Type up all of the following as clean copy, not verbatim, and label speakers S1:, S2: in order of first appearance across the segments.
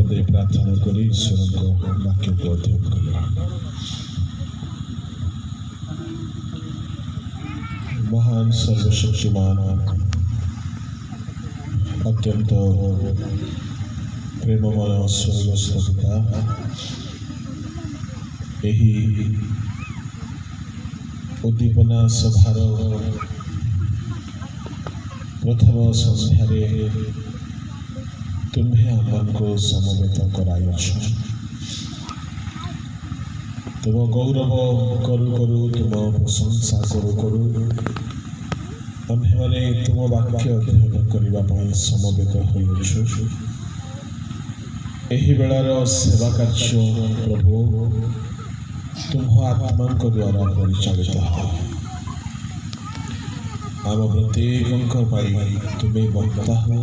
S1: पदे प्रार्थना करी ईश्वर को वाक्य को अध्ययन करवा। महान सर्वशक्तिमान अत्यंत प्रेममय स्वर्गस्थ पिता यही उद्दीपना सभार प्रथम संध्यारे तुम्हें आमको समवेत कराइछ। तुम गौरव करू करू तुम प्रशंसा करू करू आम्हे माने तुम वाक्य अध्ययन करने समवेत होइछु। एही बेलार सेवा कार्य प्रभु तुम आत्मा द्वारा परिचालित हो। आम प्रत्येक तुम्हें बक्ता हो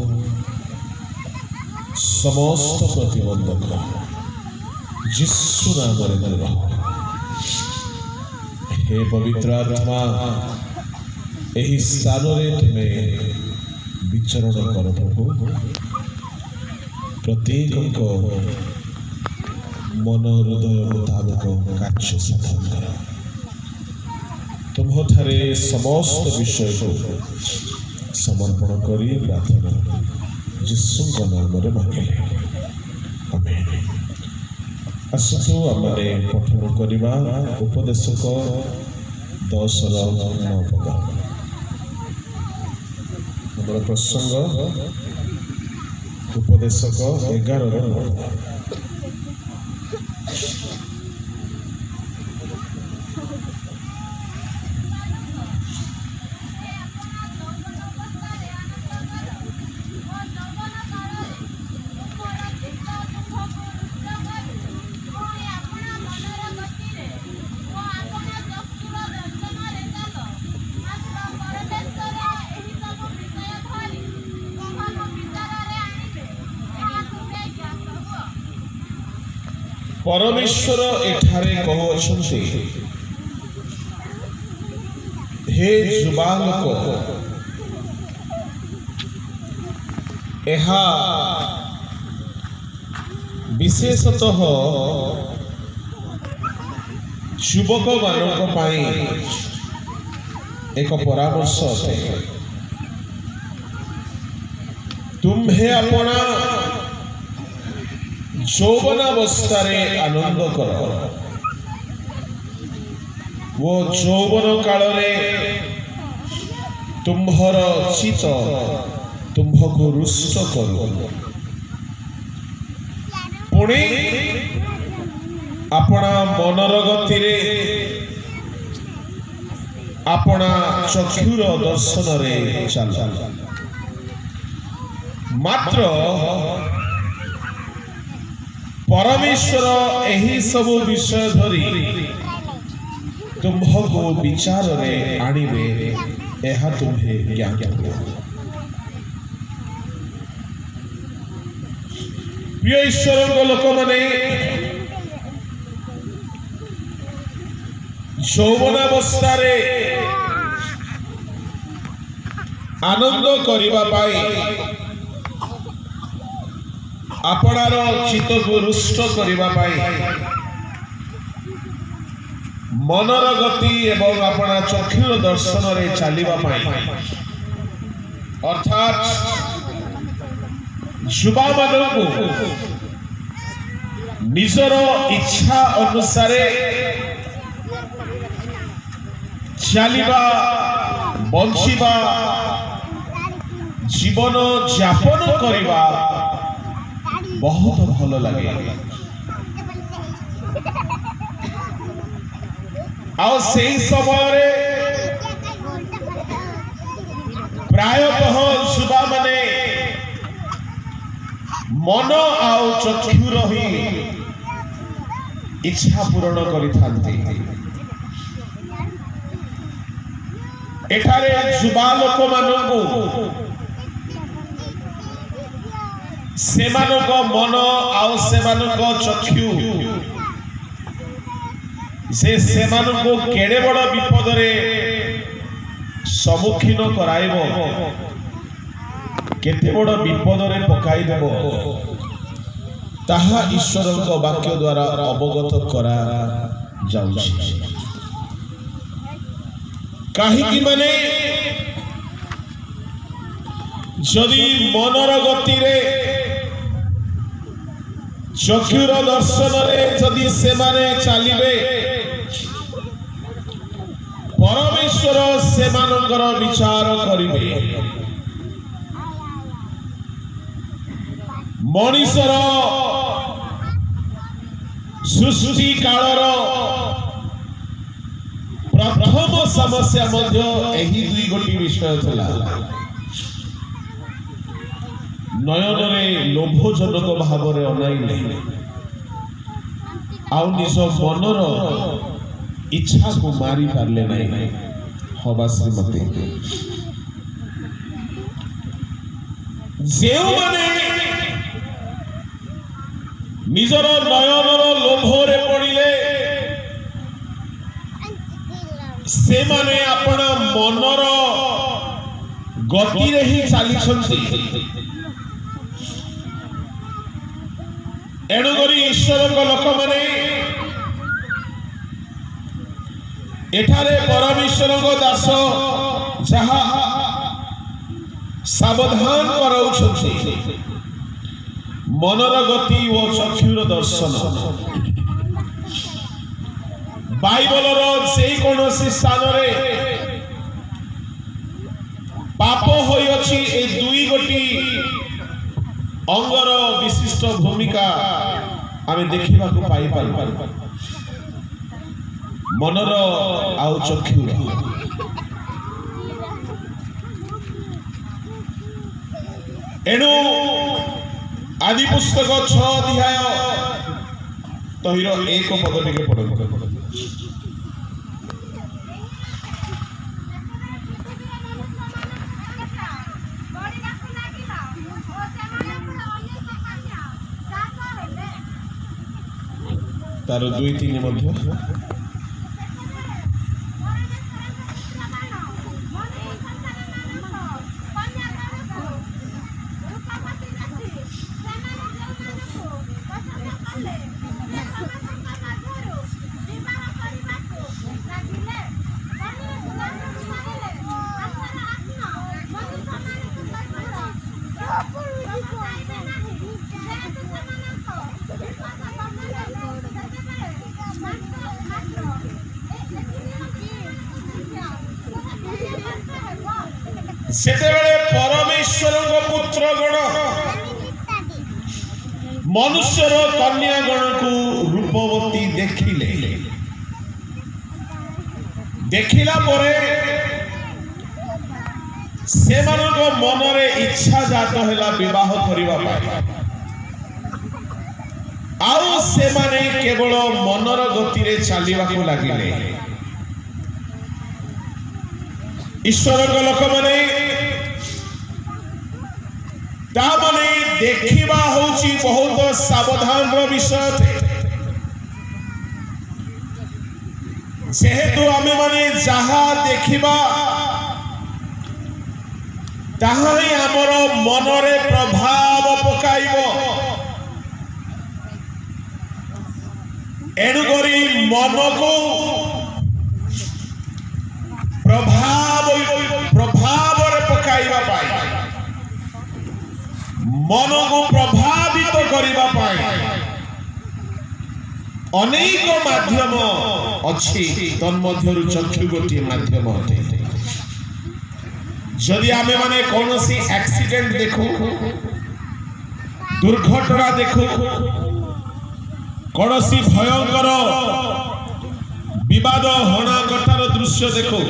S1: समस्त प्रतिबंधक यीशु नाम दूर हो। हे पवित्र आत्मा यही स्थान में तुम्हें विचरण कर प्रभु प्रत्येक मन हृदय मुताबक कार्य साधन कर। तुम ठारे समस्त विषय को समर्पण करी प्रार्थना यीशु नाम मांगिले आमेन। आसतु आमने पठन करवा उपदेशक 10:9 पद। हमर प्रसंग उपदेशक 11:9 पद। परमेश्वर एठारे कहउछन्ति हे जुबालक एहा विशेषतः युवक मानक पाई एक परामर्श अटे। तुम्हें अपना यौवनावस्थारे आनंद कर। वो यौवन काल तुम्हर चित तुम्हको रुष्ट करू। पुणी अपना मनर गति अपना चक्षुर दर्शन रे चल। मात्र परमेश्वर यही सब विषय धरी तुम्हको विचार रे आनिबे एहा तुम्हें ज्ञान हो। प्रिय ईश्वर लोक माने यौवनावस्थारे आनंद करिबा पाई आपणार चित्त को रुष्ट करिबा पाई मनर गति एवं अपना चक्षुर दर्शन रे चलिबा पाई अर्थात युवा मानकु निजर इच्छा अनुसार चलिबा बंचिबा जीवन यापन करिबा बहुत भल लगे। आओ सही समय प्रायतः युवा माने मन आओ चक्षुर ही इच्छा पूरण करिथांती। एठारे युवा लोक मानकु सेमानक मन आउ सेमानक चक्षु से सेमानक केड़े बड़ विपद रे सम्मुखीन कराइब केते बड़ विपद रे पकाई देबो ताहा ईश्वर वाक्य द्वारा अवगत करा जाउछि कहीं माने जदि मनर गति रे चक्षुर दर्शन रे जदि से माने चलिबे परमेश्वर से मानकर विचार करिबे मनीषर सृष्टि कालर प्रथम समस्या मध्य एही दुई गोटी विषय थला नयन रे लोभजनक भाव रे अनाइले आउ निज मनर इच्छा को मारी पारले नहीं हवा श्रीमती जेउ माने निजर नयनर लोभरे पड़िले से माने अपना मनर गति रे ही चली एणुकरी ईश्वर लोक माने एठारे परमेश्वर दास जहा सावधान कराउछथि मनर गति और चक्षुर दर्शन बाइबल से कौन स्थान रे पाप होई अछि ए दुई गोटी अंगर विशिष्ट भूमिका आमे देखिबा को पाई पार मनर आउ चक्षुर एणु आदि पुस्तक 6 अध्याय तहिर 1 पद टिके पढो तार 2-3 मध्य सेतेबेले परमेश्वर पुत्र गण मनुष्यर कन्या गण को रूपवती देखिला परे से मनरे इच्छा जात है विवाह करने आउ से माने केवल मनर गति रे चलवा को लगिले ईश्वर लोक माने तामने देखिबा होची बहुत सावधान रो विषय थे जेहेतु आमे माने जहा देखिबा ताहा ही हमर मनरे प्रभाव पकाइबो एणु करी मन को प्रभाव रे पकाइबा पाई मन को प्रभावित करिबा पाई अनेक माध्यम अछि तन्मध्यरु चक्षु गोटी माध्यम अटे जदि आमे माने कोनोसी एक्सीडेंट देखु दुर्घटना देखु कोनोसी भयंकर विवाद हणाकटार दृश्य देखो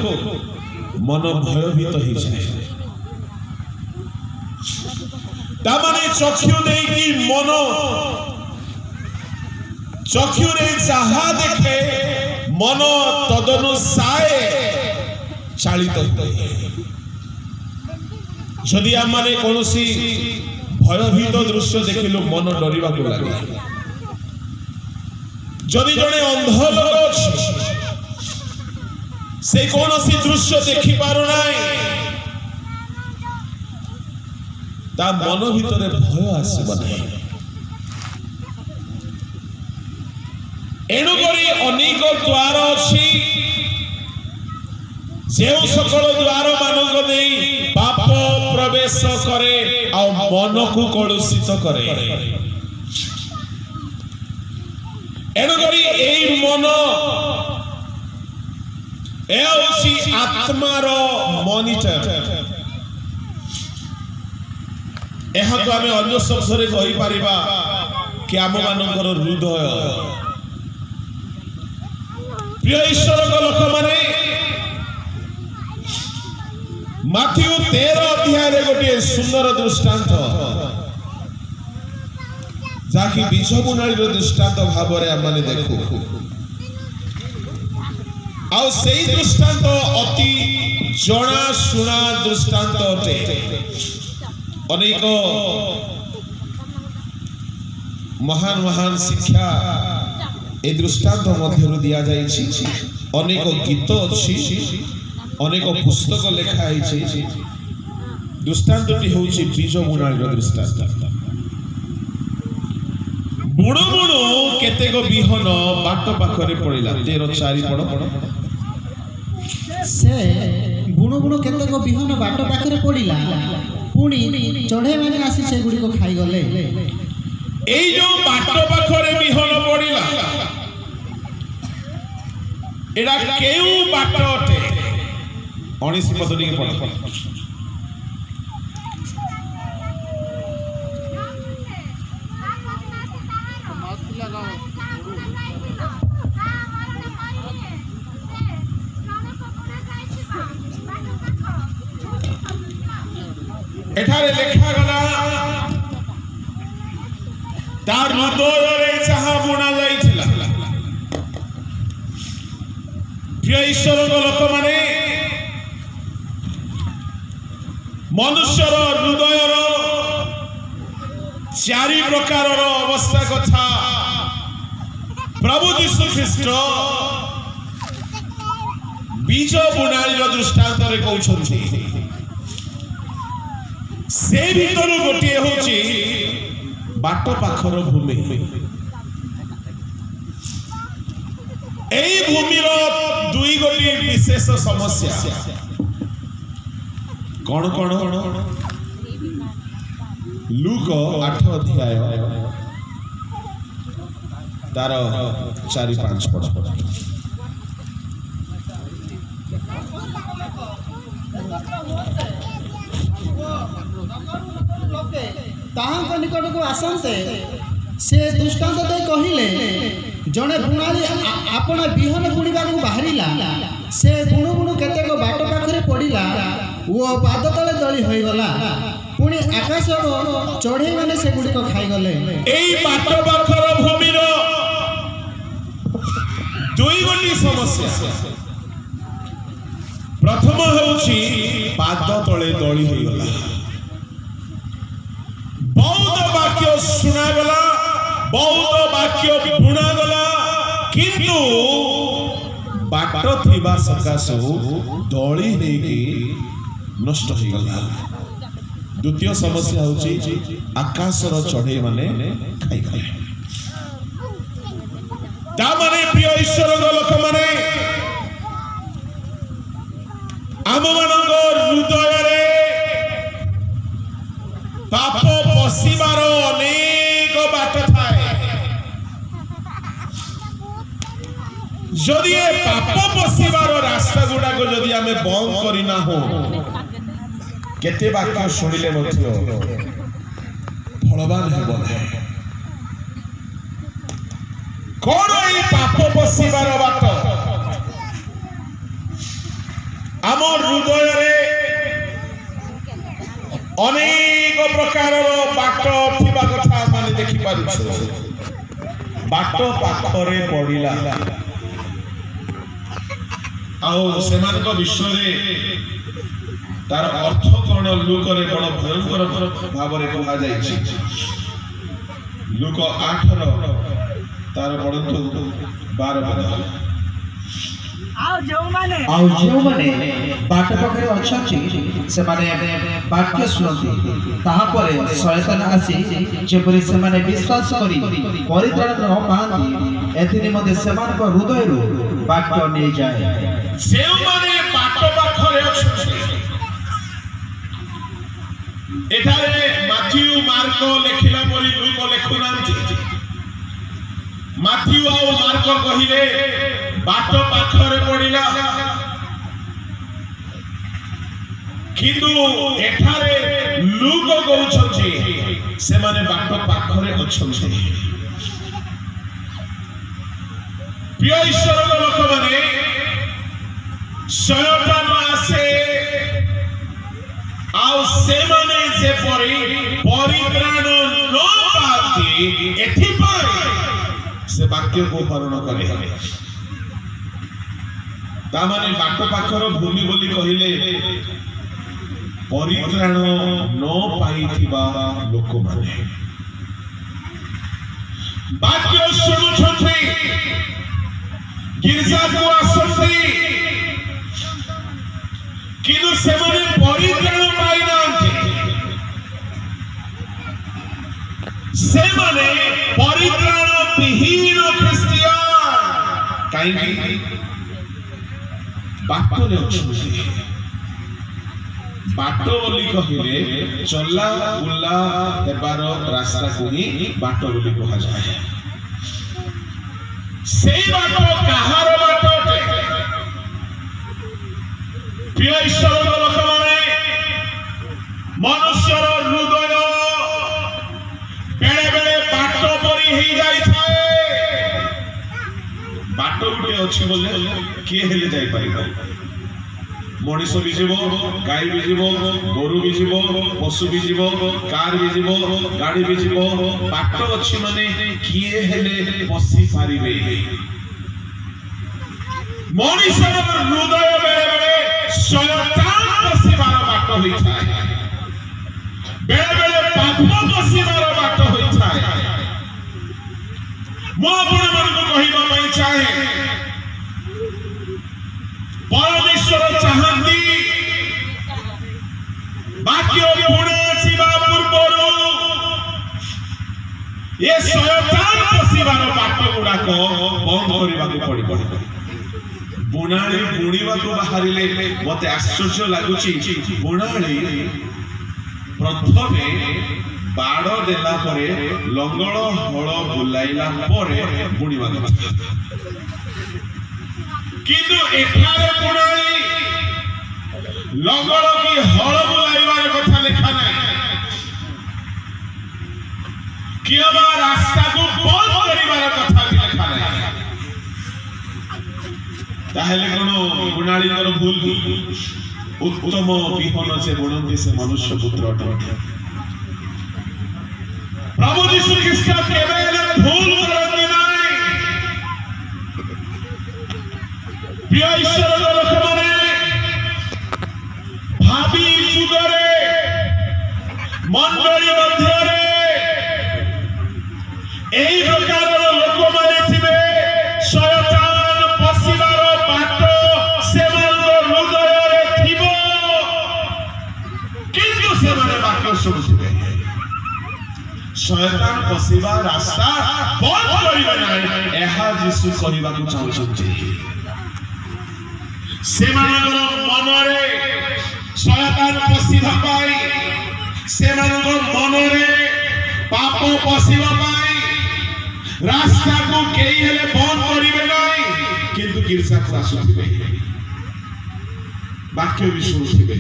S1: मन भयभीत हो जाए तामाने चक्षु नहीं कि मन चक्षु रे जहा देखे मन तदनुसारे चालित होए जदि आमाने कोनोसी भयभीत दृश्य देखिलो मन डरिबा को लागे जदि जने अंध लोक अछि से कोनोसी दृश्य देखि पारु नाही ता मन भितरे भय आसीबो नाही एणुकरी अनेक द्वार अच्छी जो सकल द्वार मानक नहीं पाप प्रवेश करे आ मन को कलुषित करे एणुकरी एई मन ए आत्मार मॉनिटर यह तो आम अन्य शब्द कहीपर कि आम मानकर हृदय प्रिय ईश्वर लोक मैंने माथ्यू 13 अध्याय गोटे सुंदर दृष्टांत जहाँकि बीज बुणाली दृष्टांत भाव में देखू आउ से दृष्टांत अति जना शुणा दृष्टांत अटे अनेक महान महान शिक्षा ए दृष्टांत मध्य दिया जाइछि अनेक गीत अछि अनेक पुस्तक लिखाई दृष्टांतटी होछि बीज बुणाली दृष्टांत बुणु बुणु केतेक बिहन बाट पाखरे पड़िला 13:4 पड़
S2: से बुणु बुणु केतेक बिहन बाट पाखरे पड़िला पुणी चढ़े माने आसी से गुडी को खाई गले
S1: एई जो बाट पाखरे बिहन पड़िला एडा केउ बाट अटे 19 पद टिके पड़ एठारे लेखा गला तार हृदय रे जहा बुणा जाइथिला प्रिय ईश्वर लोक माने मनुष्यर हृदय चारि प्रकार अवस्था कथा प्रभु यीशु ख्रीष्ट बीज बुणाली दृष्टांत रे कहउछथि से भीतर गोटे होची बाट पाखर भूमि एई भूमिर दुई गोटी विशेष समस्या कौन कौन लूक 8 अध्याय तार 4-5 पद
S2: ताहां निकट को आसंते से दृष्टांत दे कहिले जने बुणाली आपण बिहन बुणीबा को बाहरिला से बुणु बुणु केतेक बाट पाखरे पड़िला वो पाद तले दली होई गला पुणी आकाश चढ़े माने से गुडी को खाई गले
S1: एई बाट पाखर भूमिर दुई गोटी समस्या प्रथम होउची पाद तले दली होई गला बहुत वाक्य सुना गला बहुत वाक्य बुणा गला किंतु बाट थिबा सकाशो दली हेकी नष्ट हो गला द्वितीय समस्या होची आकाशर चढ़े माने खाई गले ता माने प्रिय ईश्वर लोक माने आम मानक हृदय रे पाप पशिबार अनेक बाट थाए जदि ए पाप पशिबार रास्ता गुडाक जदि आमे बंद करिना हो केते वाक्य शुणिले मध्य फलवान हेबो ना कोन ए पाप पशिबार बाट आमर हृदय रे अनेक प्रकार बाट थिबा कथा माने देखि पारुछु बाट पाखरे पड़िला आउ सेमानक विषय रे तार अर्थ कोन लूक रे बड़ भयंकर भाव रे कहा जाइछि लूक 8 रो तार पढंतु 12 पद
S3: ଆଉ ଯେଉଁମାନେ बाट ପାଖରେ ଅଛନ୍ତି ସେମାନେ ବାକ୍ୟ ଶୁଣନ୍ତି ତାହାପରେ ଶୟତାନ ଆସି ଯେପରି ସେମାନେ ବିଶ୍ୱାସ କରି ପରିତ୍ରାଣ ନ ପାଆନ୍ତି ଏଥି ନିମନ୍ତେ ସେମାନଙ୍କ ହୃଦୟରୁ ବାକ୍ୟ ନେଇଯାଏ।
S1: ଯେଉଁମାନେ बाट ପାଖରେ ଅଛନ୍ତି ଏଠାରେ ମାଥ୍ୟୁ ମାର୍କ ଲେଖିଲା ପରି ଲୁକ ଲେଖୁନାହାନ୍ତି। ମାଥ୍ୟୁ ଆଉ ମାର୍କ କହିଲେ बाट ପାଖରେ ପଡ଼ିଲା, କିନ୍ତୁ ଏଠାରେ ଲୁକ କହୁଛନ୍ତି ସେମାନେ बाट ପାଖରେ ଅଛନ୍ତି। ପ୍ରିୟ ଈଶ୍ୱରଙ୍କ ଲୋକମାନେ, ଶୟତାନ ଆସେ ଆଉ ସେମାନେ ଯେପରି ପରିତ୍ରାଣ ନ ପାଆନ୍ତି ଏଥିପାଇଁ ସେ ବାକ୍ୟକୁ ହରଣ କରେ। ତାମାନେ बाट ପାଖର ଭୂମି ବୋଲି କହିଲେ ପରିତ୍ରାଣ ନ ପାଇଥିବା ଲୋକମାନେ ବାକ୍ୟ ଶୁଣୁଛନ୍ତି, ଗିର୍ଜାକୁ ଆସନ୍ତି, କିନ୍ତୁ ସେମାନେ ପରିତ୍ରାଣ ପାଇନାହାନ୍ତି। ସେମାନେ ପରିତ୍ରାଣ ବିହୀନ ଖ୍ରୀଷ୍ଟିଆନ। କାହିଁକି? ବାଟରେ ଅଛନ୍ତି। बाट ବୋଲି କହିଲେ ଚଲା ବୁଲା ହେବାର ରାସ୍ତାକୁ ହିଁ ବାଟ ବୋଲି କୁହାଯାଏ। ସେଇ ବାଟ କାହାର ବାଟ ଅଟେ? ପ୍ରିୟ ଈଶ୍ୱରଙ୍କ ଲୋକମାନେ, ମନୁଷ୍ୟର ହୃଦୟ ବେଳେ ବେଳେ ବାଟ ପରି ହେଇଯାଇଥାଏ। ବାଟ ଗୋଟେ ଅଛି ବୋଲେ କିଏ ହେଲେ ଯାଇପାରିବ। ମଣିଷ ବି ଯିବ, ଗାଈ ବି ଯିବ, ଗୋରୁ ବି ଯିବ, ପଶୁ ବି ଯିବ, କାର ବି ଯିବ, ଗାଡି ବି ଯିବ। ବାଟ ଅଛି ମାନେ କିଏ ହେଲେ ପଶି ପାରିବେ। ମଣିଷର ହୃଦୟ ବେଳେ ବେଳେ ଶୟତାନ ପଶିବାର ବାଟ ହୋଇଥାଏ, ବେଳେ ବେଳେ ପାପ ପଶିବାର ବାଟ ହୋଇଥାଏ। ମୁଁ ଆପଣମାନଙ୍କୁ କହିବା ପାଇଁ ଚାହେଁ, ପରମେଶ୍ୱର ଚାହାନ୍ତି ବାକ୍ୟ ବୁଣାଯିବା ପୂର୍ବରୁ ଏ ଶୟତାନ ପଶିବାର ବାଟ ଗୁଡାକ ବନ୍ଦ କରିବାକୁ ପଡିବ। ବୁଣାଳି ବୁଣିବାକୁ ବାହାରିଲେ ମତେ ଆଶ୍ଚର୍ଯ୍ୟ ଲାଗୁଛି, ବୁଣାଳି ପ୍ରଥମେ ବାଡ଼ ଦେଲା ପରେ ଲଙ୍ଗଳ ହଳ ବୁଲାଇଲା ପରେ ବୁଣିବା କଥା। କିନ୍ତୁ ଏଠାରେ ବୁଣାଳି ଲଙ୍ଗଳ କି ହଳ ବୁଲାଇବାର କଥା ଲେଖା ନାହିଁ, କିମ୍ବା ରାସ୍ତାକୁ ବନ୍ଦ କରିବାର କଥା ବି ଲେଖା ନାହିଁ। ତାହେଲେ କଣ ବୁଣାଳିଙ୍କର ଭୁଲ? ଉତ୍ତମ ବିହନ ସେ ବୁଣନ୍ତି ସେ ମନୁଷ୍ୟ ପୁତ୍ର ଅଟନ୍ତି। ପ୍ରଭୁ ଯୀଶୁ ଖ୍ରୀଷ୍ଟ କେବେ ହେଲେ ଭୁଲ କରନ୍ତି ନାହିଁ। ପ୍ରିୟ ଈଶ୍ୱରଙ୍କ ଲୋକମାନେ, ଭାବି ଯୁଗରେ ମଣ୍ଡଳୀ ମଧ୍ୟରେ ଏହି ପ୍ରକାରର ଲୋକମାନେ ଥିବେ। ଶୟତାନ ପଶିବାର ବାଟ ସେମାନଙ୍କ ହୃଦୟରେ ଥିବ, କିନ୍ତୁ ସେମାନେ ବାକ୍ୟ ଶୁଣୁଥିବେ। ଶୟତାନ ପଶିବା ରାସ୍ତା ବନ୍ଦ କରିବେ ନାହିଁ, ଏହା ଯୀଶୁ କହିବାକୁ ଚାହୁଁଛନ୍ତି। ସେମାନଙ୍କର ମନରେ ଶୟତାନ ପଶିବା ପାଇଁ, ସେମାନଙ୍କ ମନରେ ପାପ ପଶିବା ପାଇଁ ରାସ୍ତାକୁ କେହି ହେଲେ ବନ୍ଦ କରିବେ ନାହିଁ, କିନ୍ତୁ ଗିର୍ଜାକୁ ଆସୁଥିବେ, ବାକ୍ୟ ବି ଶୁଣୁଥିବେ,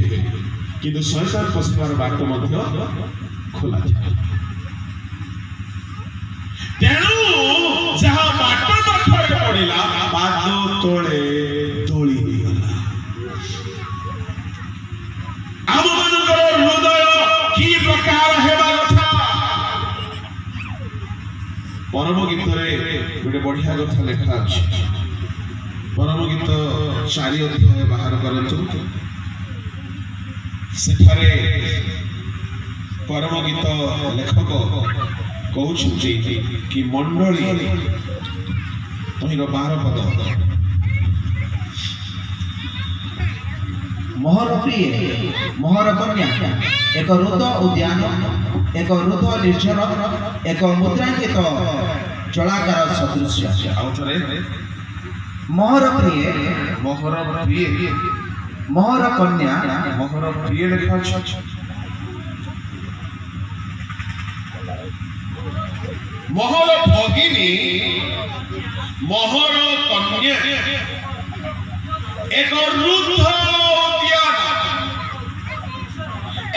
S1: କିନ୍ତୁ ଶୟତାନ ପଶିବାର ବାଟ ମଧ୍ୟ ଖୋଲା ଥିବ। ତେଣୁ ଯାହା ବାଟ ପାଖରେ ପଡ଼ିଲା ପାଦ ତଳେ ଦୋଳି ହେଇଗଲା। ଆମମାନଙ୍କର ହୃଦୟ କି ପ୍ରକାର ହେବା କଥା? ପରମ ଗୀତରେ ଗୋଟେ ବଢିଆ କଥା ଲେଖା ଅଛି। ପରମ ଗୀତ 4 ଅଧ୍ୟାୟ ବାହାର କରନ୍ତୁ। ସେଠାରେ ପରମ ଗୀତ ଲେଖକ କହୁଛନ୍ତି କି ମଣ୍ଡଳୀ ତହିଁର 12 ପଦ,
S3: मोहर प्रिय मोहर कन्या एक रुद्ध उद्यान एक रुद्ध निर्जन एक मुद्रांकित जलागार सदृश
S1: ଆଉ ଥରେ
S3: मोहर प्रिय
S1: ମୋହର ପ୍ରିୟ
S3: मोहर कन्या
S1: ମୋହର ପ୍ରିୟ ଲେଖା ଅଛି। ମୋହର ଭଗିନୀ ମୋହର କନ୍ୟା ଏକ ରୁଦ୍ଧ ଉଦ୍ୟାନ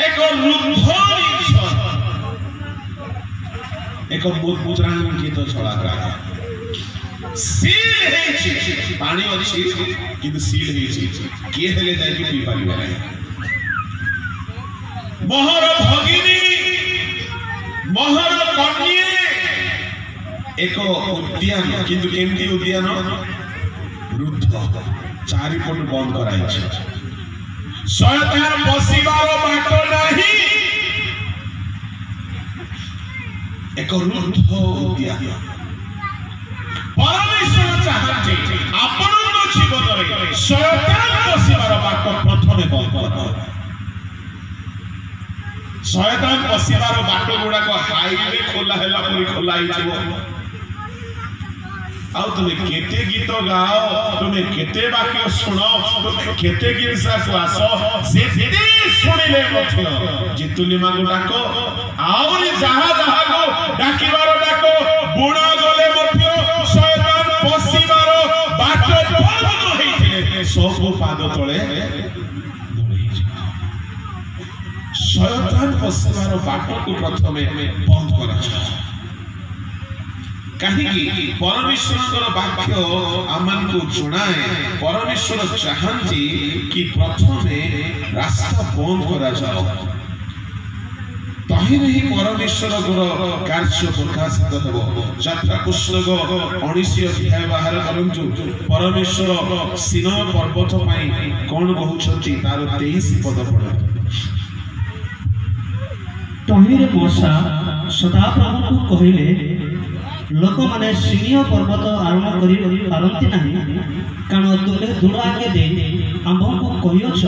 S1: ଏକ ରୁଦ୍ଧ ନିର୍ଜନ ଏକ ମୁଦ୍ରାଙ୍କିତ ଜଳାଗାର ସିଲ୍ ହେଇଛି ପାଣି ଅଛି କିନ୍ତୁ ସିଲ୍ ହେଇଛି କିଏ ହେଲେ ଯାଇକି ପିଇ ପାରିବ ନାହିଁ। ମୋହର ଭଗିନୀ ମୋହର କନ୍ୟା ଏକ ଉଦ୍ୟାନ କିନ୍ତୁ କେମିତି ଉଦ୍ୟାନ ରୁଦ୍ଧ ଚାରିପଟୁ ବନ୍ଦ କରାଯାଇଛି ଶୟତାନ ପଶିବାର ବାଟ ନାହିଁ ଏକ ରୁଦ୍ଧ ଉଦ୍ୟାନ। ପରମେଶ୍ୱର ଚାହାନ୍ତି ଆପଣଙ୍କ ଜୀବନରେ ଶୟତାନ ପଶିବାର ବାଟ ପ୍ରଥମେ ବନ୍ଦ କର। ଶୟତାନ ପଶିବାର ବାଟ ଗୁଡାକ ହାଇୱେ ଖୋଲା ହେଲା ପରି ଖୋଲା ହେଇଯିବ। ଆଉ ତୁମେ କେତେ ଗୀତ ଗାଅ ତୁମେ କେତେ ବାକ୍ୟ ଶୁଣ ତୁମେ କେତେ ଗିର୍ଜାକୁ ଆସ ସେତେ ଶୁଣିଲେ ମଧ୍ୟ ଜିତୁଲିମାଙ୍କୁ ଡାକ ଆହୁରି ଯାହା ଯାହାକୁ ଡାକିବାର ଡାକ ବୁଣା ଗଲେ ମଧ୍ୟ ଶୟତାନ ପଶିବାର ବାଟ ବନ୍ଦ ହେଇଥିଲେ ସବୁ ପାଦ ତଳେ ଶୟତାନ ପଶିବାର ବାଟକୁ ପ୍ରଥମେ ବନ୍ଦ କରାଯାଏ। କାହିଁକି ପରମେଶ୍ୱରଙ୍କର ବାକ୍ୟ ଆମମାନଙ୍କୁ ଜଣାଏ ପରମେଶ୍ୱର ଚାହାନ୍ତି କି ପ୍ରଥମେ ରାସ୍ତା ବନ୍ଦ କରାଯାଉ ତହିଁରେ ହିଁ ପରମେଶ୍ୱରଙ୍କର କାର୍ଯ୍ୟ ପ୍ରକାଶିତ ହେବ। ଯାତ୍ରା ପୁସ୍ତକ 19 ଅଧ୍ୟାୟ ବାହାର କରନ୍ତୁ ପରମେଶ୍ୱର ସିନୟ ପର୍ବତ ପାଇଁ କଣ କହୁଛନ୍ତି ତାର 23 ପଦ ପଢନ୍ତୁ।
S4: ତହିଁରେ ମୂଷା ସଦାପ୍ରଭୁଙ୍କୁ କହିଲେ ଲୋକମାନେ ସିନିୟ ପର୍ବତ ଆରମ୍ଭ କରିପାରନ୍ତି ନାହିଁ କାରଣ ତୁମେ ଦୂର ଆଗେ ଦେଇ ଆମ୍ଭଙ୍କୁ କହିଅଛ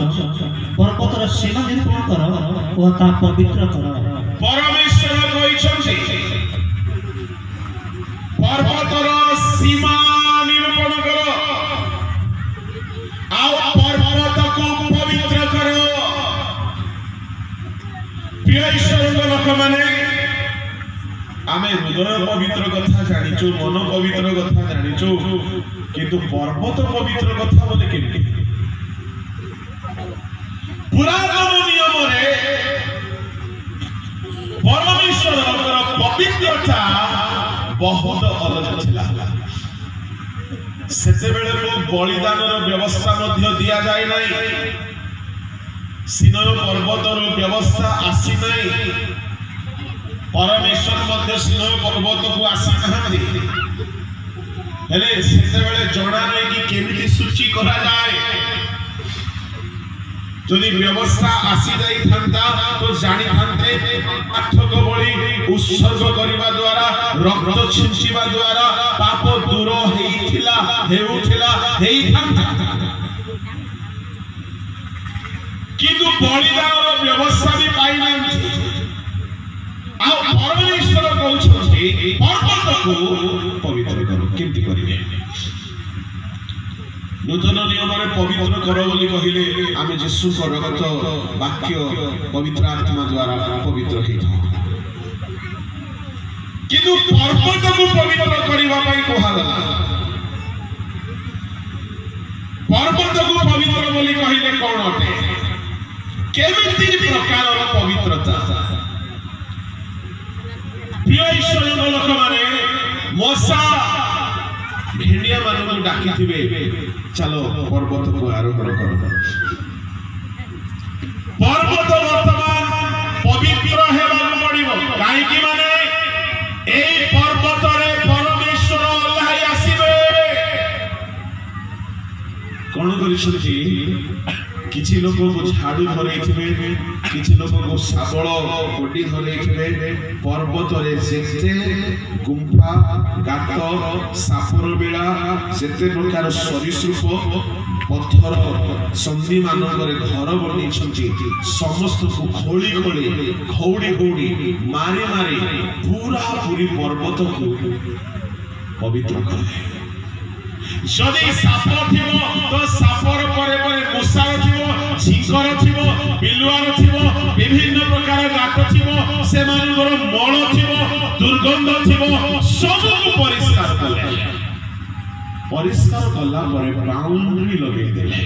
S4: ପର୍ବତର ସୀମା ନିରୂପଣ କର ଓ ତାହା ପବିତ୍ର କର।
S1: ପରମେଶ୍ୱର କହିଛନ୍ତି ପର୍ବତର ସୀମା ନିରୂପଣ କର ଆଉ ପର୍ବତକୁ ପବିତ୍ର କର। ପ୍ରିୟ ଈଶ୍ୱରଙ୍କ ଲୋକମାନେ ଆମେ ହୃଦୟ ପବିତ୍ର କଥା ଜାଣିଛୁ ମନ ପବିତ୍ର କଥା ଜାଣିଛୁ କିନ୍ତୁ ପର୍ବତ ପବିତ୍ର କଥା ବୋଲେ କେମିତି? ପୁରାତନ ନିୟମରେ ପରମେଶ୍ୱରଙ୍କର ପବିତ୍ରତା ବହୁତ ଅଲଗା ଥିଲା। ସେତେବେଳେ ବଳିଦାନର ବ୍ୟବସ୍ଥା ମଧ୍ୟ ଦିଆଯାଏ ନାହିଁ। ସିନୟ ପର୍ବତର ବ୍ୟବସ୍ଥା ଆସିନାହିଁ। ପରମେଶ୍ୱର ମଧ୍ୟ ସିନୟ ପର୍ବତକୁ ଆସିନାହାନ୍ତି। ହେଲେ ସେତେବେଳେ ଜଣା ନାହିଁ କି କେମିତି ସୂଚି କରାଯାଏ। ଯଦି ବ୍ୟବସ୍ଥା ଆସି ଯାଇଥାନ୍ତା ତ ଜାଣିଥାନ୍ତେ ପାଠକ ଭଳି ଉତ୍ସର୍ଗ କରିବା ଦ୍ୱାରା ରକ୍ତ ଛିଞ୍ଚିବା ଦ୍ୱାରା ପାପ ଦୂର ହେଇଥାନ୍ତା। କିନ୍ତୁ ବଳିଦାନର ବ୍ୟବସ୍ଥା ବି ପାଇନାହାନ୍ତି। ଆଉ ପରମେଶ୍ୱର କହୁଛନ୍ତି ପର୍ବତକୁ ପବିତ୍ର କର। କେମିତି କରିବେ? ନୂତନ ନିୟମରେ ପବିତ୍ର କର ବୋଲି କହିଲେ ଆମେ ଯୀଶୁଙ୍କ ରକ୍ତ ବାକ୍ୟ ପବିତ୍ର ଆତ୍ମା ଦ୍ୱାରା ପବିତ୍ର ହେଇଥାଉ। କିନ୍ତୁ ପର୍ବତକୁ ପବିତ୍ର କରିବା ପାଇଁ କୁହାଗଲା। ପର୍ବତକୁ ପବିତ୍ର ବୋଲି କହିଲେ କଣ ଅଟେ? କେମିତି ପ୍ରକାରର ପବିତ୍ରତା? ପ୍ରିୟ ଈଶ୍ୱରଙ୍କ ଲୋକମାନେ ମଶା ଭେଣ୍ଡିଆ ମାନଙ୍କୁ ଡାକିଥିବେ ଚାଲ ପର୍ବତକୁ ଆରୋହଣ କର। ପର୍ବତ ବର୍ତ୍ତମାନ ପବିତ୍ର ହେବାକୁ ପଡିବ। କାହିଁକି ମାନେ এই ପର୍ବତରେ ପରମେଶ୍ୱର ଓହ୍ଲାଇ ଆସିବେ। କଣ କରିଛନ୍ତି? କିଛି ଲୋକଙ୍କୁ ଝାଡୁ ଧରେଇଥିବେ, କିଛି ଲୋକଙ୍କୁ ଶାବଳ କୋଡି ଧରେଇଥିବେ। ପର୍ବତରେ ଯେତେ ଗୁମ୍ଫା ଗାତ ସାପର ବେଳା ଯେତେ ପ୍ରକାର ସରୀସୃପ ପଥର ସନ୍ଧି ମାନଙ୍କରେ ଘର ବନେଇଛନ୍ତି ସମସ୍ତଙ୍କୁ ଖୋଳି ଖୋଳି ଖଉଡ଼ି ଖଉଡ଼ି ମାରି ମାରି ପୁରା ପୁରୀ ପର୍ବତକୁ ପବିତ୍ର କଲେ। ଯଦି ସାପ ଥିବ ତ ସାପର ପରେ ପରେ ମୂଷାର ଥିବ, ଝିଙ୍କର ଥିବ, ବିଲୁଆର ଥିବ, ବିଭିନ୍ନ ପ୍ରକାର ଗାତ ଥିବ, ସେମାନଙ୍କର ମଳ ଥିବ, ଦୁର୍ଗନ୍ଧ ଥିବ, ସବୁକୁ ପରିଷ୍କାର କଲେ। ପରିଷ୍କାର କଲା ପରେ ବାଉଣ୍ଡ୍ରି ଲଗେଇ ଦେଲେ।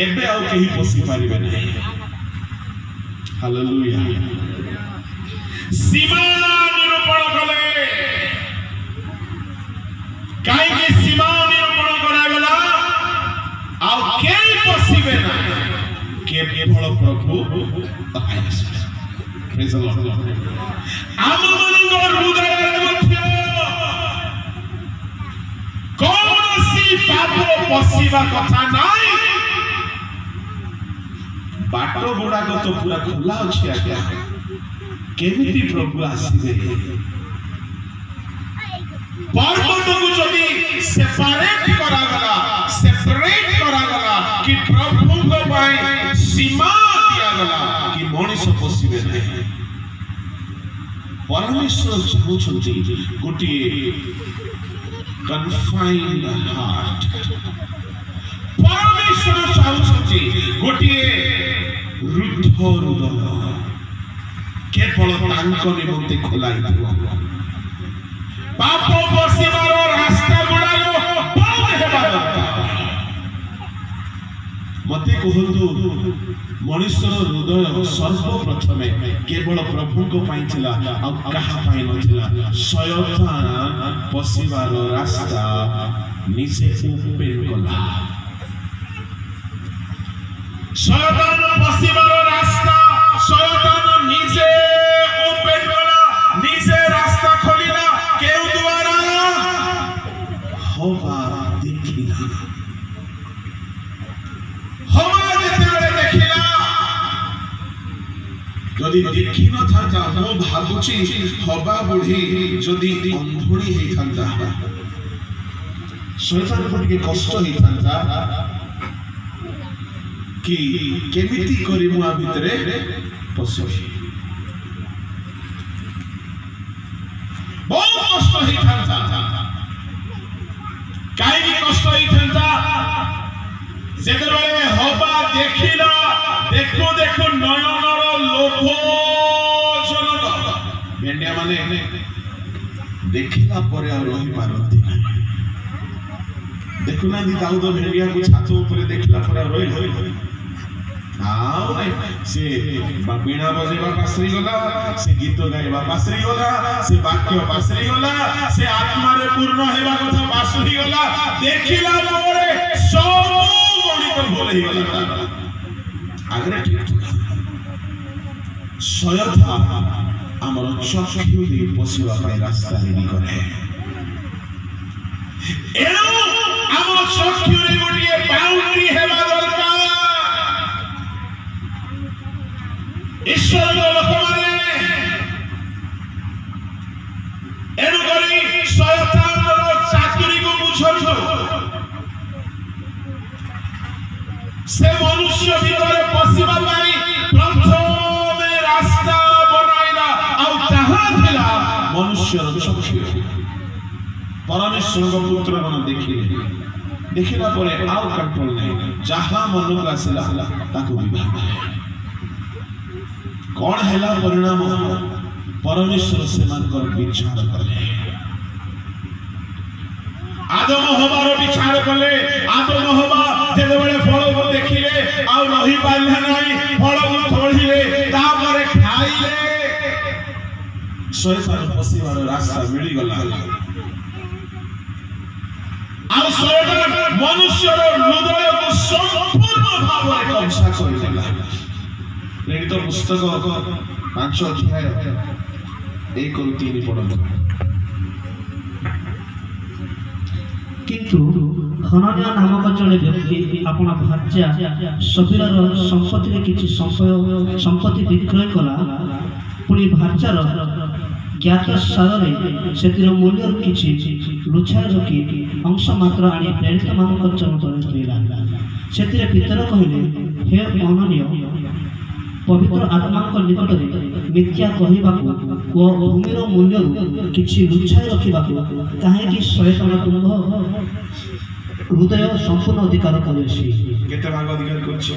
S1: ଏବେ ଆଉ କେହି ପଶି ପାରିବେ ନାହିଁ। ହାଲେଲୁୟା। ସୀମା ନିରୂପଣ କଲେ। କାହିଁକି ସୀମା ନିରୂପଣ କରାଗଲା? ଆଉ କେହି ପଶିବେ ନାହିଁ, କେବଳ ପ୍ରଭୁ ଆସିବେ। Praise the Lord. ଆମମାନଙ୍କ ହୃଦୟରେ ମଧ୍ୟ କୌଣସି ପାପ ପଶିବା କଥା ନାହିଁ। ବାଟ ଗୁଡାକ ତ ପୁରା ଖୋଲା ଅଛି ଆଜ୍ଞା, କେମିତି ପ୍ରଭୁ ଆସିବେ? ପର୍ବତକୁ ଯଦି ସେପାରେଟ କରାଗଲା କି ପ୍ରଭୁଙ୍କ ପାଇଁ ସୀମା ଦିଆଗଲା କି ମଣିଷ ପଶିବେ ନାହିଁ। ପରମେଶ୍ୱର ଚାହୁଁଛନ୍ତି ଗୋଟିଏ କନଫାଇନ୍ଡ ହାର୍ଟ। ପରମେଶ୍ୱର ଚାହୁଁଛନ୍ତି ଗୋଟିଏ ରୁଦ୍ଧ ହୃଦୟ କେବଳ ତାଙ୍କ ନିମନ୍ତେ ଖୋଲା ହେଇଥିବ। ପାପ ପଶିବାର ରାସ୍ତା ଗୁଡାକ ବନ୍ଦ ହେବା ଦରକାର। ମତେ କୁହନ୍ତୁ, ମଣିଷର ହୃଦୟ ସର୍ବପ୍ରଥମେ କେବଳ ପ୍ରଭୁଙ୍କ ପାଇଁ ଥିଲା, ଆଉ କାହା ପାଇଁ ନଥିଲା। ଶୟତାନ ପଶିବାର ରାସ୍ତା ନିଜେ ଓପେନ୍ କଲା। ଶୟତାନ ପଶିବାର ରାସ୍ତା ଶୟତାନ ନିଜେ ଓପେନ୍ କଲା, ନିଜେ ରାସ୍ତା ଖୋଲିଲା। କେଉଁ ଦ୍ୱାରା? ହବା ଦେଖିଲା। ହବା ଯେତେବେଳେ ଦେଖିଲା, ଯଦି ଦେଖିନଥାନ୍ତା, ମୁଁ ଭାବୁଛି ହବା ବୁଢୀ ଯଦି ଅନ୍ଧୁଣୀ ହେଇଥାନ୍ତା, ଶୟତାନକୁ ଟିକେ କଷ୍ଟ ହେଇଥାନ୍ତା କି କେମିତି କରି ମୁଁ ଆ ଭିତରେ ପଶିବି। ବହୁତ କଷ୍ଟ ହେଇଥାନ୍ତା। କାହିଁକି କଷ୍ଟ ହେଇଥାନ୍ତା? ଯେତେବେଳେ ହବା ଦେଖିଲା, ଦେଖୁ ଦେଖୁ ନୟନର ଲୋଭଜନକ। ଭେଣ୍ଡିଆ ମାନେ ଦେଖିଲା ପରେ ଆଉ ରହିପାରନ୍ତି ନାହିଁ। ଦେଖୁନାହାନ୍ତି ଦାଉଦ ଭେଣ୍ଡିଆକୁ ଛାତ ଉପରେ ଦେଖିଲା ପରେ ଆଉ ରହିଲେ ଆଉ ସେ ବୀଣା ବଜେଇବା ପାଶରି ଗଲା, ସେ ଗୀତ ଗାଇବା ପାଶରି ଗଲା, ସେ ବାକ୍ୟ ପାଶରି ଗଲା, ସେ ଆତ୍ମାରେ ପୂର୍ଣ୍ଣ ହେବା କଥା ପାଶରି ଗଲା। ଦେଖିଲା ପରେ ସବୁ ଗଣିତ ଭୁଲ ହେଇଗଲା। ଆଗରେ ଠିକ ଥିଲା। ଶୟତାନ ଆମର ଚକ୍ଷୁ ଦେଇ ପଶିବା ପାଇଁ ରାସ୍ତା ରେଡି କରେ। ଏଣୁ ଆମ ଚକ୍ଷୁରେ ଗୋଟିଏ ବାଉଣ୍ଡ୍ରି ହେବା ଦରକାର। ଈଶ୍ୱରର ଲୋକମାନେ ଏଣୁକରି ଶୟତାନର ଚାକିରିକୁ ବୁଝନ୍ତୁ। ସେ ମନୁଷ୍ୟ ଭିତରେ ପଶିବା ପାଇଁ ପ୍ରଥମେ ରାସ୍ତା ବନାଇଲା, ଆଉ ତାହା ଥିଲା ମନୁଷ୍ୟର ଚକ୍ଷୁ। ପରମେଶ୍ୱରଙ୍କ ପୁତ୍ରଗଣ ଦେଖିଲା ପରେ ଆଉ କଣ୍ଟ୍ରୋଲ ନାହିଁ। ଯାହା ମନକୁ ଆସିଲା ତାକୁ ବିବାହ କଲେ। କଣ ହେଲା ପରିଣାମ? ପରମେଶ୍ୱର ସେମାନଙ୍କର ବିଚାର କଲେ। ଆଦମ ହବାର ବିଚାର କଲେ। ଆଦମ ହବା ଯେତେବେଳେ ଫଳକୁ ଦେଖିଲେ ଆଉ ରହିପାରିଲେ ନାହିଁ, ଫଳକୁ ତୋଳିଲେ, ତାପରେ ଖାଇଲେ। ଶୟତାନ ପଶିବାର ରାସ୍ତା ମିଳିଗଲା। ଆଉ ଶୟତାନ ମନୁଷ୍ୟର ହୃଦୟକୁ ସମ୍ପୂର୍ଣ୍ଣ ଭାବରେ କବ୍ଜା କରିଦେଲା। ପ୍ରେରିତ ପୁସ୍ତକ 5 ଅଧ୍ୟାୟ 1-3 ପଢନ୍ତୁ।
S4: କିନ୍ତୁ ହନନ୍ୟା ନାମକ ଜଣେ ବ୍ୟକ୍ତି ଆପଣ ଭାର୍ଯ୍ୟା ସଫିରାର ସମ୍ପତ୍ତିରେ କିଛି ସମ୍ପତ୍ତି ବିକ୍ରୟ କଲା। ପୁଣି ଭାର୍ଯ୍ୟାର ଜ୍ଞାତ ସାରରେ ସେଥିର ମୂଲ୍ୟରୁ କିଛି ଲୁଚାଇ ରଖି ଅଂଶ ମାତ୍ର ଆଣି ପ୍ରେରିତମାନଙ୍କ ଚରଣ ତଳେ ଥୋଇଲା। ସେଥିରେ ପିତର କହିଲେ, ହେ ଅନନୀୟ, ପବିତ୍ର ଆତ୍ମାଙ୍କ ନିକଟରେ ମିଥ୍ୟା କହିବାକୁ ଓ ଭୂମିର ମୂଲ୍ୟରୁ କିଛି ଲୁଚାଇ ରଖିବାକୁ କାହିଁକି ଶୟତାନ ତୁମ୍ଭ ହୃଦୟ ସମ୍ପୂର୍ଣ୍ଣ ଅଧିକାର କରିଅଛି।
S1: କେତେ ଭାଗ ଅଧିକାର କରୁଛି?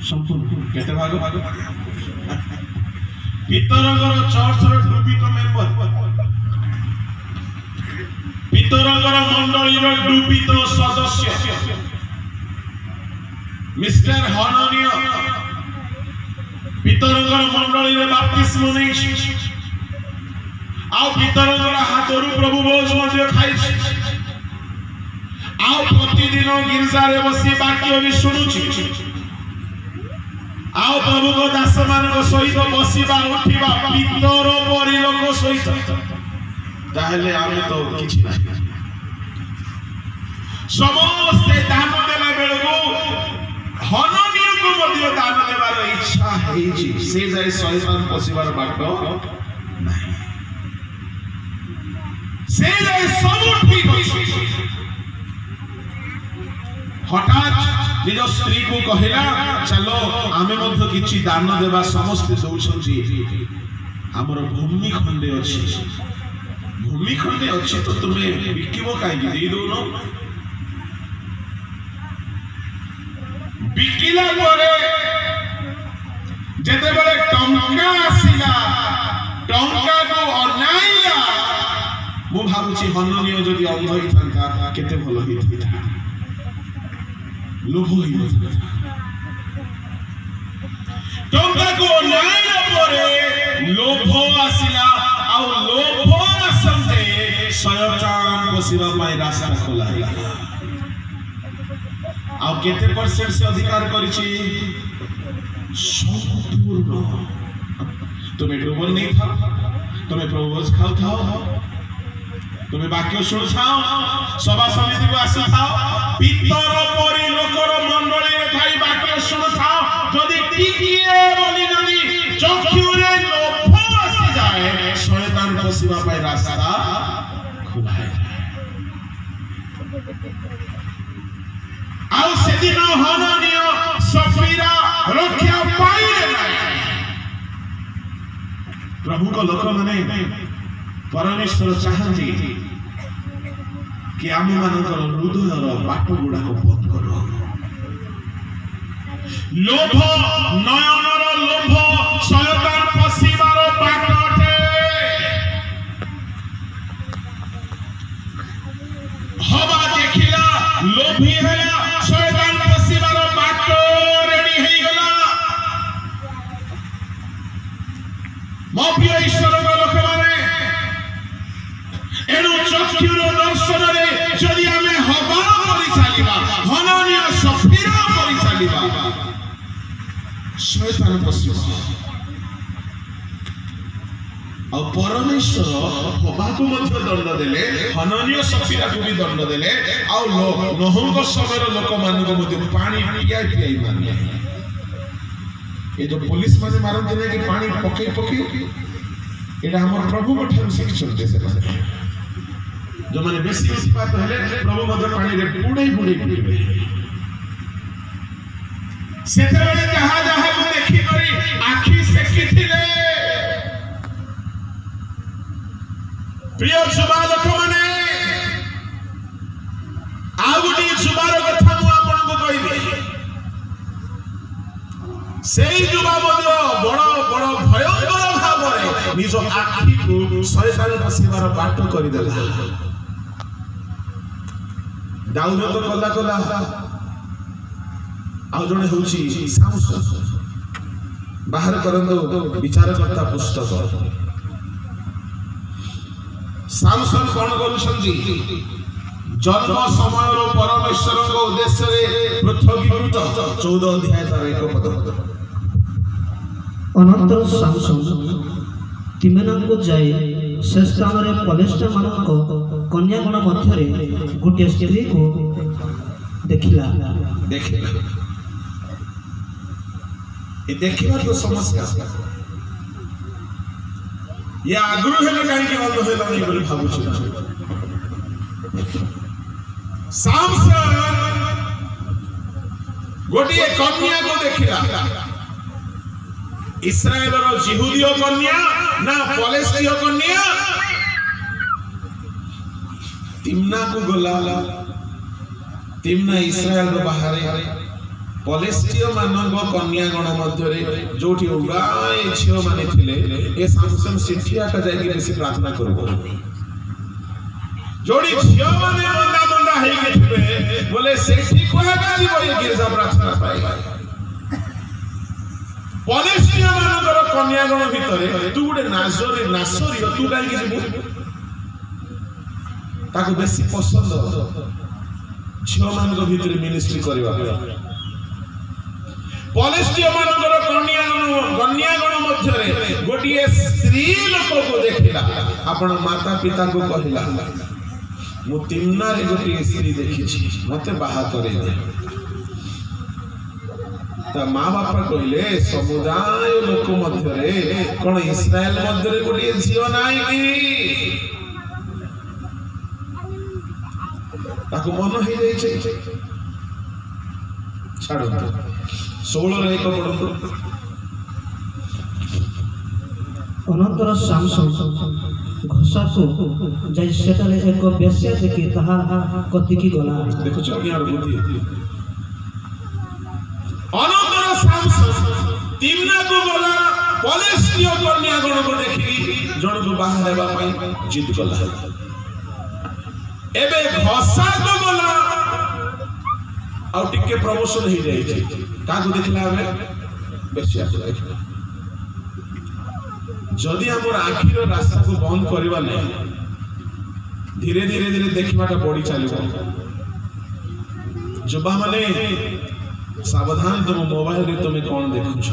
S4: ସମ୍ପୂର୍ଣ୍ଣ
S1: କେତେ ଭାଗ? ପିତରଙ୍କର ଚର୍ଚ୍ଚର ଡୁବିତ ମେମ୍ବର, ପିତରଙ୍କର ମଣ୍ଡଳୀର ଡୁବିତ ସଦସ୍ୟ ମିଷ୍ଟର ହନନୀୟ ପିତରଙ୍କର ମଣ୍ଡଳୀରେ ବାପ୍ତିସ୍ମ ନେଇଛି, ଆଉ ପିତରଙ୍କର ହାତରୁ ପ୍ରଭୁ ଭୋଜ ମଧ୍ୟ ଖାଇଛି, ଆଉ ପ୍ରତିଦିନ ଗିର୍ଜାରେ ବସି ବାକ୍ୟ ବି ଶୁଣୁଛି, ଆଉ ପ୍ରଭୁଙ୍କ ଦାସମାନଙ୍କ ସହିତ ବସିବା ଉଠିବା ପିତର ପରି ଲୋକ ସହିତ, ତାହେଲେ ଆମେ ତ କିଛି ନାହିଁ। ସମସ୍ତେ ଦାନ ଦେଲା ବେଳକୁ ହନନୀୟକୁ ମଧ୍ୟ ଦାନ ଦେବାର ଇଚ୍ଛା ହେଇଛି, ସେ ଯାଇ ଶୟତାନ ପଶିବାର ବାଟ ନାହିଁ, ସେ ଯାଇ ସବୁ ଠିକ ଅଛି। ହଠାତ୍ ନିଜ ସ୍ତ୍ରୀକୁ କହିଲା, ଚାଲ ଆମେ ମଧ୍ୟ କିଛି ଦାନ ଦେବା, ସମସ୍ତେ ଦଉଛନ୍ତି, ଆମର ଭୂମି ଖଣ୍ଡେ ଅଛି, ଭୂମି ଖଣ୍ଡେ ଅଛି ତ ତୁମେ ବିକିବ କାହିଁକି, ଦେଇ ଦଉନ। ବିକିଲା ପରେ ଯେତେବେଳେ ଟଙ୍କା ଆସିଲା, ଟଙ୍କାକୁ ଅନାଇଲା, ମୁଁ ଭାବୁଛି ହନନୀୟ ଯଦି ଅନ୍ଧ ହେଇଥାନ୍ତା କେତେ ଭଲ ହେଇଥାନ୍ତା, ଲୋଭ ହେଇନଥାନ୍ତା। ଟଙ୍କାକୁ ଅନାଇଲା ପରେ ଲୋଭ ଆସିଲା, ଆଉ ଲୋଭ ଆସନ୍ତେ ଶୟତାନ ପଶିବା ପାଇଁ ରାସ୍ତା ଖୋଲା ହେଇଗଲା। ଆଉ କେତେ ପରସେଣ୍ଟ ସେ ଅଧିକାର କରିଛି? ସମ୍ପୂର୍ଣ୍ଣ। ତୁମେ ଡୁବଲ ନେଇଥାଅ, ତୁମେ ପ୍ରଭୋଜ ଖାଉଥାଅ, ତୁମେ ବାକ୍ୟ ଶୁଣୁଥାଅ, ସଭା ସମିତିକୁ ଆସୁଥାଅ, ପିତର ପରି ଲୋକର ମଣ୍ଡଳୀରେ ଥାଇ ବାକ୍ୟ ଶୁଣୁଥାଅ, ଯଦି ଟିକିଏ ବୋଲି ଯଦି ଚକ୍ଷୁରେ ଲୋଭ ଆସିଯାଏ, ଶୟତାନ ପଶିବା ପାଇଁ ରାସ୍ତା ଖୋଲା ହେଇଯାଏ। ଆଉ ସେଦିନ ହନନୀୟ ସଫିରା ରକ୍ଷା ପାଇଲେ ନାହିଁ। ପ୍ରଭୁଙ୍କ ଲୋକମାନେ, ପରମେଶ୍ୱର ଚାହାନ୍ତି କି ଆମମାନଙ୍କର ହୃଦୟର ବାଟ ଗୁଡାକ ବନ୍ଦ କର। ଲୋଭ, ନୟନର ଲୋଭ ଶୟତାନ ପଶିବାର ବାଟ ଅଟେ। ହବା ଦେଖିଲା, ଲୋଭୀ ହେଲା, ଶୟତାନ ପଶିବାର ବାଟ ରେଡି ହେଇଗଲା। ମୋ ପ୍ରିୟ ଈଶ୍ୱରଙ୍କ ଲୋକମାନେ, ଏଣୁ ଚକ୍ଷୁର ଦର୍ଶନରେ ଯଦି ଆମେ ହବା କରି ଚାଲିବା, ହନନୀୟ ସଫିରା କରି ଚାଲିବା, ଶୟତାନ ପଶିବ। ଆଉ ପରମେଶ୍ୱର ହବାକୁ ମଧ୍ୟ ଦଣ୍ଡ ଦେଲେ, ହନନୀୟ ସଫିରାକୁ ବି ଦଣ୍ଡ ଦେଲେ, ଆଉ ନୋହଙ୍କ ସମୟର ଲୋକମାନଙ୍କୁ ମଧ୍ୟ ପାଣି ପିଆଇ ମାରିଲେ। ଏ ଯୋଉ ପୋଲିସ ମାନେ ମାରନ୍ତି ନାହିଁ କି ପାଣି ପକେଇ ପକେଇ, ଏଇଟା ଆମର ପ୍ରଭୁଙ୍କ ଠାରୁ ଶିଖିଛନ୍ତି ସେମାନେ। ଯୋଉମାନେ ବେଶୀ ଉତ୍ପାତ ହେଲେ ପ୍ରଭୁ ମଧ୍ୟ ପାଣିରେ ବୁଡେଇ ବୁଡେଇ ପିଇବେ। ସେତେବେଳେ ଯାହା ଯାହାକୁ ଦେଖିକରି ଆଖି ସେକିଥିଲେ। ପ୍ରିୟ ଯୁବା ଲୋକମାନେ, ଆଉ ଗୋଟିଏ ଯୁବାର କଥା ମୁଁ ଆପଣଙ୍କୁ କହିବି। ସେଇ ଯୁବା ମଧ୍ୟ ବଡ ବଡ ଭୟଙ୍କର ଭାବରେ ନିଜ ଆଖିକୁ ଶୟତାନ ପଶିବାର ବାଟ କରିଦେଲା। ଦାଉଦ ତ କଲା, ଆଉ ଜଣେ ହଉଛି ସାମସନ। ବାହାର କରନ୍ତୁ ବିଚାରକର୍ତ୍ତା ପୁସ୍ତକ। ସାମସନ କଣ କରୁଛନ୍ତି? ଜନ୍ମ ସମୟରୁ ପରମେଶ୍ୱରଙ୍କ ଉଦ୍ଦେଶ୍ୟରେ ପୃଥକୀକୃତ। 14 ଅଧ୍ୟାୟ ତାର 1 ପଦ।
S4: ଅନନ୍ତର ସାମସନ ତିମେନାକୁ ଯାଇ ସେ ସ୍ଥାନରେ ପଲିଷ୍ଠମାନଙ୍କ କନ୍ୟାଗଣ ମଧ୍ୟରେ ଗୋଟିଏ ସ୍ତ୍ରୀକୁ ଦେଖିଲା।
S1: ଦେଖିବାର ତ ସମସ୍ୟା। ये आगुरु हेले कहीं अंध होला नहीं बोली भाबुछु सामसन गोटिए कन्या को देखिला इस्राएल रो जिहुदीय कन्या ना पलेस्टीय कन्या तिम्ना को गला तिम्ना इस्राएल रो बाहर पलेस्टीय मानव कन्या गण मध्य जोठी उगाए झियो माने थिले ए सामसन सिठिया का जाई बेसी प्रार्थना करबो जोड़ी झियो माने बंदा बंदा हे गेथिबे बोले सेठी कोहा का जीव ये गिरजा प्रार्थना पाई पलेस्टीय मानकर कन्या गण भितरे तू गुडे नासरी तू काई कि जीव ताको बेसी पसंद झियो मानक भितरे मिनिस्ट्री करबा पलेस्टीय मानकर कन्यागण मध्य गोटे स्त्री लोक को देखिला आपण माता पिता को कहला मु तिम्ना रे गोटे स्त्री देखी मते बाहा करे दे ता माँ बापा कहले समुदाय लोक मध्य कौन इस्राएल मध्य गोटे झियो नाई कि ताको मन हो जाए छाड़ 16 एक पढ़ो
S4: अनंतर सामसन घोषा को जाई सेटाले एक बेश्या देखि ताहा कतिकी गला
S1: देखो चकियार बुद्धि अनंतर सामसन तिम्ना को गला पलेस्टीय कन्या गण को देखि जण को बाहर हेबा पई जिद कला एबे घोषा को गला आउ टिके प्रमोशन हो जाए काको देखला हमें बेसिया को देखला जदि हमर आखिर रास्ता को बंद करबा नै धीरे धीरे धीरे देखबाटा बड़ी चलिबो जुबा माने सावधान तुम मोबाइल रे तुम कोन देखु छ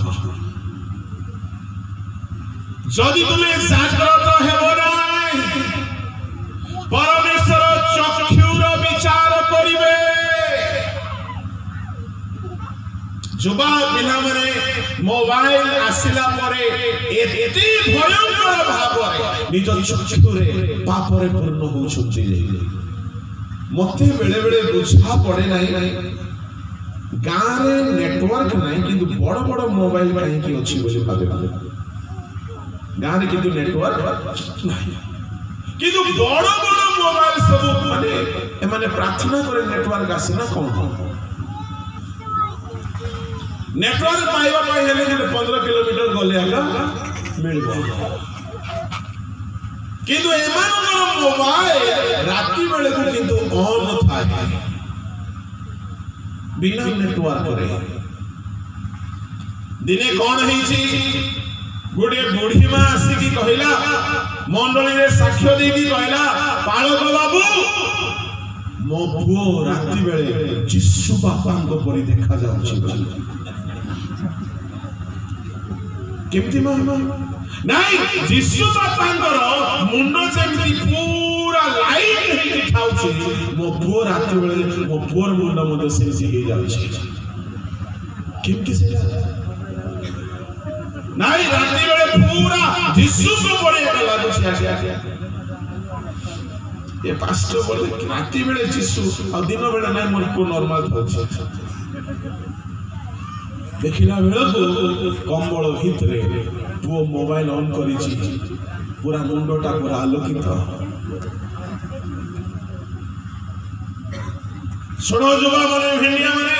S1: जदि तुमे जागृत हेबो नै परमेश्वर चक्षुर विचार करिवे जुबा पिला माने मोबाइल आसिला परे एते भयंकर भाबरे निज चक्षुरे पापरे पूर्ण हो छुटी मते बेले बेले बुझा पड़े नहीं गाँ रे नेटवर्क नहीं किंतु बड़ बड़ मोबाइल कहीं की अच्छी बोली भाबे गाँ रे किंतु नेटवर्क नहीं किंतु बड़ बड़ मोबाइल सब माने माने प्रार्थना करे नेटवर्क आसे ना कौन नेटवर्क पाइबा पाई हेले 15 किलोमीटर गले आला मिलबो किंतु एमानकर मोबाइल राती बेले को किंतु ऑन थाए बिना नेटवर्क रे दिने कौन हिची गोटे बुढ़ी मां आसी की कहिला मंडली रे साक्ष्य दे की कहिला पालक बाबू मो पुओ राती बेले जिसु बापांको परि देखा जाउछि केमती मामा नहीं जिसु बापांकर मुंडो जेमती पूरा लाइट हेकी ठाउछि मो पुओ राती बेले मो पुओर मुंडो मते सेमती हे जाउछि केमती से नहीं राती बेले पूरा जिसु को पड़े लागुछि ये पास्टर बोले राती बेले जिसु और दिन बेले नहीं मोर को नॉर्मल थाउछि देखिला बेले को कंबल भितरे पुओ मोबाइल ऑन करिछि पूरा मुंडोटा पूरा आलोकित सुनो जुबा माने भेंडिया माने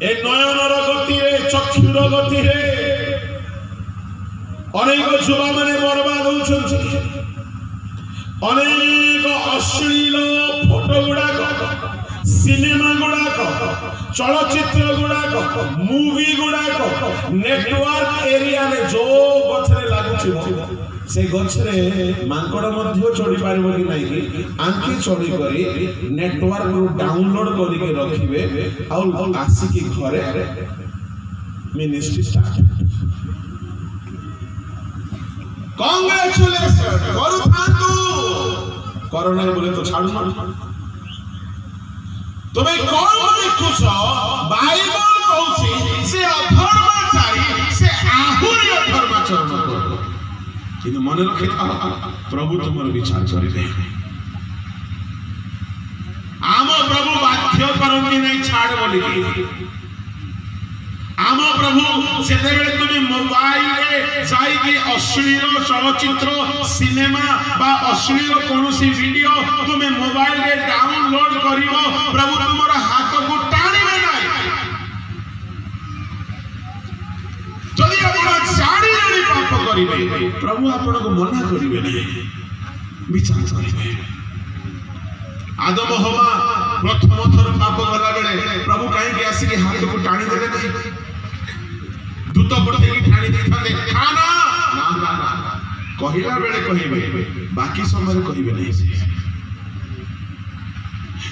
S1: ए नयनर गति रे चक्षुर गति रे अनेक जुबा माने बर्बाद होउछन्ति अनेक अश्लील फोटो गुड़ाक सिनेमा गुड़ाक चलचित्र गुड़ाक मूवी गुड़ाक नेटवर्क एरिया रे जो गछरे लागुछि से गछरे मांकड़ मध्य चढ़ी पारिबो कि नाही कि आंखी चढ़ी करी नेटवर्क रो डाउनलोड करी के रखिबे आ आसी की घरे मिनिस्ट्री स्टार्ट कांग्रेचुलेशन करू थांतु कोरोना बोले तो छाड़ू ना तुम्हें कौन देखुछ बाइबल कहूछि से अधर्माचारी से आहुरी କିନ୍ତୁ ମନେ ରଖିଥାଅ ପ୍ରଭୁ ତୁମର ବିଚାର କରିବେ। ଆମ ପ୍ରଭୁ ବାଧ୍ୟ କରନ୍ତି ନାହିଁ ଛାଡ଼ ବୋଲିକି। ଆମ ପ୍ରଭୁ ସେତେବେଳେ ତୁମେ ମୋବାଇଲରେ ଯାଇକି ଅଶ୍ଳୀଳ ଚଳଚ୍ଚିତ୍ର ସିନେମା ବା ଅଶ୍ଳୀଳ କୌଣସି ଭିଡିଓ ତୁମେ ମୋବାଇଲରେ ଡାଉନଲୋଡ କରିବ, ପ୍ରଭୁ ତୁମର ହାତକୁ ଟାଣିବେ ନାହିଁ। ଯଦି ଆପଣ ଜାଣି ଜାଣି ପାପ କରିବେ ପ୍ରଭୁ ଆପଣଙ୍କୁ ମନା କରିବେ ନାହିଁ, ବିଚାର କରିବେ। ଆଦମ ହବା ପ୍ରଥମ ଥର ପାପ କଲା ବେଳେ ପ୍ରଭୁ କାହିଁକି ଆସିକି ହାତକୁ ଟାଣି ଦେଲେ ନାହିଁ? ଦୂତ ପଠେଇକି ଟାଣି ଦେଇଥାନ୍ତେ, ଖା ନା ନା ନା କହିଲା ବେଳେ କହିବେ, ବାକି ସମୟରେ କହିବେ ନାହିଁ।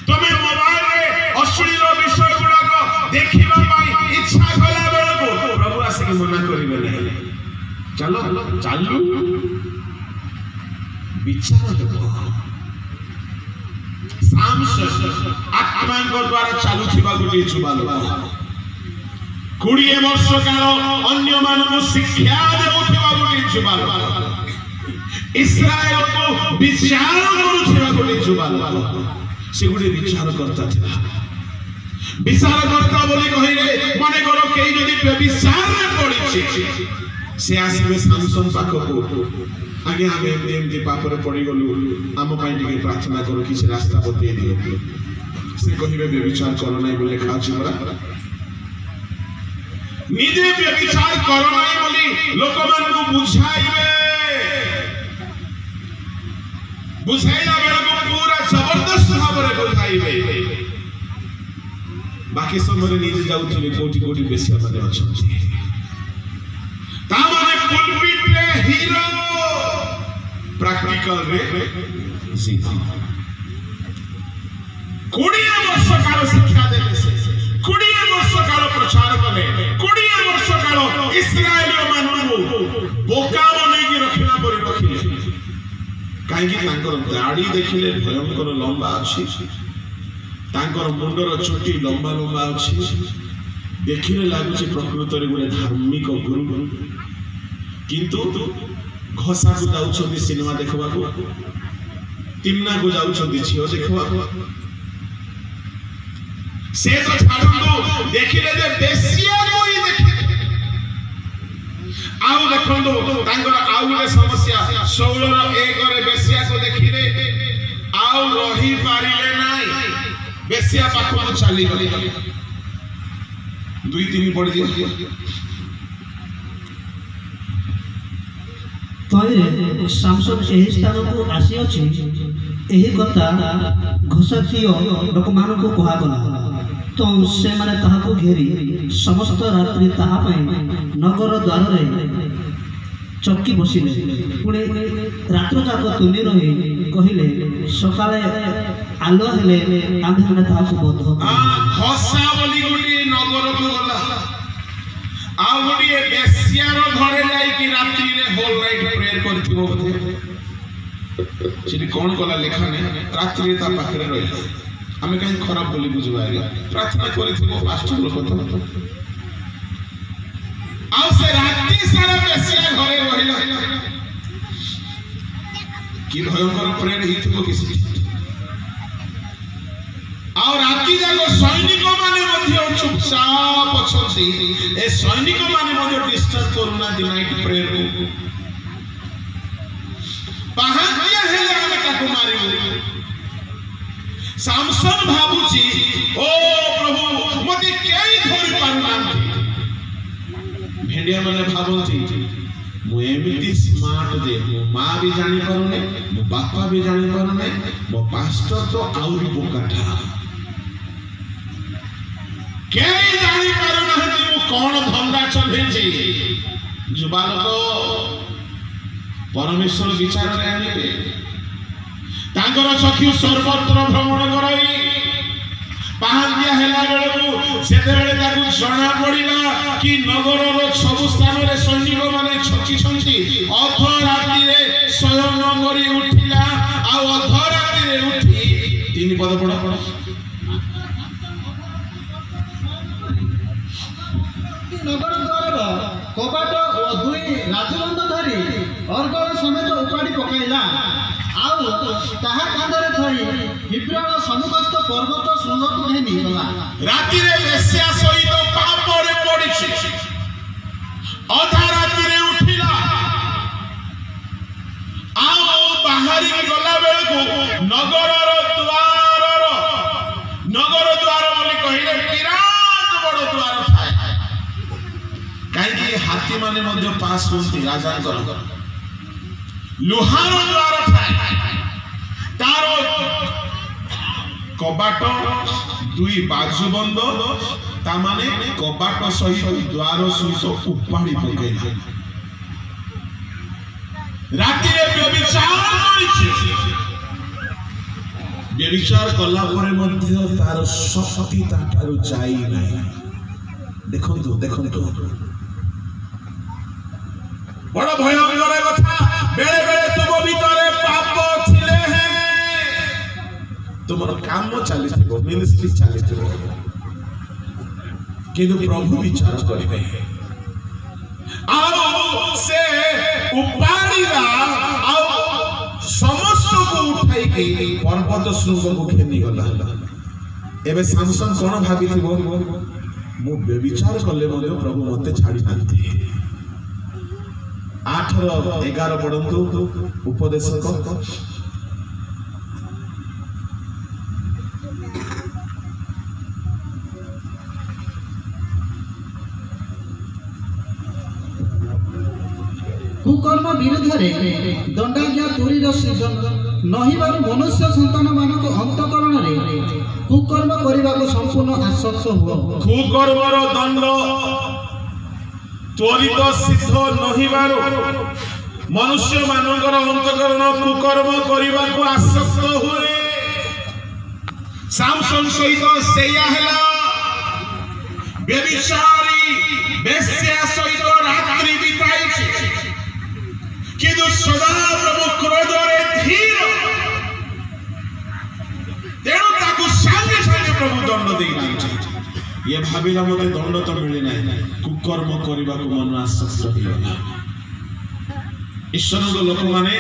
S1: ତମେ ମୋବାଇଲରେ ଅଶ୍ଳୀଳ ବିଷୟ ଗୁଡାକ ଦେଖିବା ପାଇଁ ଇଚ୍ଛା କଲା ବେଳକୁ ପ୍ରଭୁ ଆସିକି ମନା କରିବେ ନାହିଁ। ଚାଲ ଚାଲୁ ବିଚାର ହେବ। ଆତ୍ମାଙ୍କ ଦ୍ୱାରା ଚାଲୁଥିବା ଗୋଟିଏ ଯୁବା ଲୋକ 20 ବର୍ଷ କାଳ ଅନ୍ୟମାନଙ୍କୁ ଶିକ୍ଷା ଦେଉଥିବା ଗୋଟିଏ ଯୁବା ଲୋକ, ଇସ୍ରାଏଲକୁ ବିଚାର କରୁଥିବା ଗୋଟିଏ ଯୁବା ଲୋକ, ସେ ଗୋଟିଏ ବିଚାରକର୍ତ୍ତା ଥିଲା। ବିଚାରକର୍ତ୍ତା ବୋଲି କହିଲେ ମନେକର କେହି ଯଦି ବ୍ୟଭିଚାରରେ ପଡ଼ିଛି, ସେ ଆସିବେ ସାମସନ ପାଖକୁ, ଆଜ୍ଞା ଆମେ ଏମିତି ପାପରେ ପଡ଼ିଗଲୁ, ଆମ ପାଇଁ ଟିକେ ପ୍ରାର୍ଥନା କର, କିଛି ରାସ୍ତା ବତେଇ ଦିଅ। ସେ କହିବେ ବ୍ୟଭିଚାର କର ନାହିଁ ବୋଲି ଲେଖା ଅଛି ପରା। ନିଜେ ବ୍ୟଭିଚାର କର ନାହିଁ ବୋଲି ଲୋକମାନଙ୍କୁ ବୁଝାଇବେ, ବୁଝାଇଲା ବେଳକୁ ପୁରା ଜବରଦସ୍ତ ଭାବରେ ବୁଝାଇବେ, ବାକି ସମୟରେ ନିଜେ ଯାଉଥିବେ କୋଉଠି କୋଉଠି ବେଶ୍ୟା ମାନେ ଅଛନ୍ତି। ତାମାନେ ପୁଲପିଟରେ ହିରୋ, ପ୍ରାକ୍ଟିକାଲରେ ଜିରୋ। 20 ବର୍ଷ କାଳ ଶିକ୍ଷା ଦେଲେ, ସେ 20 ବର୍ଷ କାଳ ପ୍ରଚାର କଲେ, 20 ବର୍ଷ କାଳ ଇସ୍ରାଏଲ ମାନଙ୍କୁ ବୋକା ବନେଇକି ରଖିଲା ପରି ରଖିଲେ। କାହିଁକି? ତାଙ୍କର ଦାଢି ଦେଖିଲେ ଭୟଙ୍କର ଲମ୍ବା ଅଛି, ତାଙ୍କର ମୁଣ୍ଡର ଚୁଟି ଲମ୍ବା ଲମ୍ବା ଅଛି, ଦେଖିଲେ ଲାଗୁଛି ପ୍ରକୃତରେ ଗୋଟେ ଧାର୍ମିକ ଗୁରୁ। କିନ୍ତୁ ଘଷାକୁ ଯାଉଛନ୍ତି ସିନେମା ଦେଖିବାକୁ, ତିମ୍ନାକୁ ଯାଉଛନ୍ତି ଝିଅ ଦେଖିବାକୁ। ସେ ତ ଛାଡ଼ନ୍ତୁ, ଦେଖିଲେ ଯେ ବେଶ୍ୟାକୁ ହିଁ ଦେଖିଲେ। ଆଉ ଦେଖନ୍ତୁ ତାଙ୍କର ଆଉ ଗୋଟେ ସମସ୍ୟା, 16:1 ବେଶ୍ୟାକୁ ଦେଖିଲେ ଆଉ ରହିପାରିଲେ ନାହିଁ, ବେଶ୍ୟା ପାଖକୁ ଚାଲିଗଲେ। 2-3 ପଢିଦିଅ।
S4: ତହିଁରେ ସାମସନ ଏହି ସ୍ଥାନକୁ ଆସିଅଛି, ଏହି କଥା ଘଷାତୀୟ ଲୋକମାନଙ୍କୁ କୁହାଗଲା। ତ ସେମାନେ ତାହାକୁ ଘେରି ସମସ୍ତ ରାତ୍ରି ତାହା ପାଇଁ ନଗର ଦ୍ୱାରରେ ଚକି ବସିଲେ। ପୁଣି ରାତ୍ର ଯାକ ତୁନି ରହି କହିଲେ, ସକାଳେ ଆଲୁଅ ହେଲେ ଆମ୍ଭେମାନେ ତାହାକୁ ବଧ।
S1: ଘଷା ବୋଲି ଗୋଟିଏ ନଗରକୁ ଗଲା, ଆଉ ଗୋଟିଏ ବେଶ୍ୟାର ଘରେ ଯାଇକି ରାତ୍ରିରେ ହୋଲ ନାଇଟ୍ ପ୍ରେୟର କରିଥିବ ବୋଧେ। ସେଠି କଣ କଲା ଲେଖା ନାହିଁ, ରାତ୍ରିରେ ତା ପାଖରେ ରହିଲା। ଆମେ କାହିଁ ଖରାପ ବୋଲି ବୁଝିବା, ପ୍ରାର୍ଥନା କରିଥିବ ପାଷ୍ଟର ଲୋକ ତ। ଆଉ ସେ ରାତି ସାରା ବେଶ୍ୟା ଘରେ ରହିଲା। କି ଭୟଙ୍କର ପ୍ରେୟର ହେଇଥିବ କି ସେଠି। ଆଉ ରାତି ଯାକ ସୈନିକ ମାନେ ମଧ୍ୟ ଚୁପଚାପ ଅଛନ୍ତି, ଏ ସୈନିକ ମାନେ ମଧ୍ୟ ଡିଷ୍ଟର୍ବ କରୁନାହାନ୍ତି ନାଇଟ୍ ପ୍ରେୟରକୁ। ପାହାନ୍ତିଆ ହେଲେ ଆମେ ତାକୁ ମାରିବୁ। ସାମସନ ଭାବୁଛି, ଓ ପ୍ରଭୁ ମତେ କେହି ଧରି ପାରୁନାହାନ୍ତି। ଭେଣ୍ଡିଆ ମାନେ ଭାବନ୍ତି, ମୁଁ ଏମିତି ସ୍ମାର୍ଟ ଯେ ମୋ ମା ବି ଜାଣିପାରୁନି, ମୋ ବାପା ବି ଜାଣିପାରୁନି, ମୋ ପାଷ୍ଟର ତ ଆହୁରି ବୋକାଟା। କେହି ଜାଣିପାରୁନାହାନ୍ତି ମୁଁ କଣ ଧନ୍ଦା ଚଲେଇଛି। ଯୁବାଲୋକ ପରମେଶ୍ୱର ବିଚାରରେ ଆଣିବେ, ତାଙ୍କର ଚକ୍ଷୁ ସର୍ବତ୍ର ଭ୍ରମଣ କରାଇ ପାହାନ୍ତିଆ ହେଲା ବେଳକୁ ସେତେବେଳେ ତାକୁ ଜଣା ପଡିଲା କି ନଗରର ସବୁ ସ୍ଥାନରେ ସୈନିକ ମାନେ ଛକିଛନ୍ତି। ଅଧରାତିରେ ଶୟନ କରି ଉଠିଲା, ଆଉ ଅଧରାତିରେ ଉଠି 3 ପଦ ପଢ।
S2: ନଗର ଦ୍ୱାରର କବାଟ ଓ 2 ରାଜବନ୍ଧ ଧରି ଅର୍ଗଳ ପକାଇଲା ଆଉ ତାହା କାନ୍ଧରେ ଥୋଇ ହିବ୍ରର ସମ୍ମୁଖସ୍ଥ ପର୍ବତ ଶୃଙ୍ଗକୁ ଘେନି ଗଲା।
S1: ରାତିରେ ବେଶ୍ୟା ସହିତ ପାପରେ ପଡ଼ିଛି, ଅଧା ରାତିରେ ଉଠିଲା ଆଉ ବାହାରିକି ଗଲା ବେଳକୁ ନଗର ଦ୍ୱାର ବୋଲି କହିଲେ ବିରାଟ ବଡ଼ ଦ୍ୱାର ଥାଏ। କାହିଁକି ହାତୀ ମାନେ ମଧ୍ୟ ପାସ୍ ହୁଅନ୍ତି ରାଜାଙ୍କର। ଲୁହାର ଦ୍ୱାର ଥାଏ, ତାର କବାଟ ଦୁଇ ବାଜୁ ବନ୍ଦ, ତାମାନେ କବାଟ ସହିତ ଦ୍ୱାର ସହିତ ଉପାଡ଼ି ପକେଇଲା। ରାତିରେ ବ୍ୟଭିଚାର କରିଛି। ବ୍ୟଭିଚାର କଲା ପରେ ମଧ୍ୟ ତାର ଶକ୍ତି ତାଠାରୁ ଯାଇ ନାହିଁ। ଦେଖନ୍ତୁ ଦେଖନ୍ତୁ, ବଡ଼ ଭୟଙ୍କର କଥା। ବେଳେ ବେଳେ ତୁମ ଭିତରେ ପାପ ଥିଲେ ତୁମର କାମ ଚାଲିଥିବ, ମିନିଷ୍ଟ୍ରି ଚାଲିଥିବ, କିନ୍ତୁ ପ୍ରଭୁ ବିଚାର କରିବେ। ଆଉ ସେ ଉପାଡ଼ିଲା ଆଉ ସମସ୍ତଙ୍କୁ ଉଠାଇକି ପର୍ବତ ଶୃଙ୍ଗକୁ ଘେନିଗଲା। ଏବେ ସାମସନ କଣ ଭାବିଥିବ, ମୁଁ ବ୍ୟଭିଚାର କଲେ ମଧ୍ୟ ପ୍ରଭୁ ମତେ ଛାଡ଼ି ନାହାନ୍ତି। 8:11 ପଢନ୍ତୁ ଉପଦେଶକ।
S2: କୁକର୍ମ ବିରୁଦ୍ଧରେ ଦଣ୍ଡାଜ୍ଞା ତୁରୀର ନହିବାରୁ ମନୁଷ୍ୟ ସନ୍ତାନ ମାନଙ୍କ ଅନ୍ତଃକରଣରେ କୁକର୍ମ କରିବାକୁ ସମ୍ପୂର୍ଣ୍ଣ ଆସକ୍ତ ହୁଅ।
S1: କୁକର୍ମର ଦଣ୍ଡ ତ୍ୱରିତ ସିଦ୍ଧ ନହିବାରୁ ମନୁଷ୍ୟ ମାନଙ୍କର ଅନ୍ତଃକରଣ କୁକର୍ମ କରିବାକୁ ଆସକ୍ତ ହୁଏ। ସାମସନ ସହିତ ସେଇଆ ହେଲା। ବ୍ୟଭିଚାରୀ ବେଶ୍ୟା ସହିତ ରାତ୍ରି ବିତାଇଛି, କିନ୍ତୁ ସଦାପ୍ରଭୁ କ୍ରୋଧରେ ଧୀର, ତେଣୁ ତାକୁ ସାଙ୍ଗେ ସାଙ୍ଗେ ପ୍ରଭୁ ଦଣ୍ଡ ଦେଇନାହାନ୍ତି। ଇଏ ଭାବିଲା ମତେ ଦଣ୍ଡ ତ ମିଳିନାହିଁ, କୁକର୍ମ କରିବାକୁ ମନ ଆସକ୍ତ ହେଇଗଲା। ଈଶ୍ୱରଙ୍କ ଲୋକମାନେ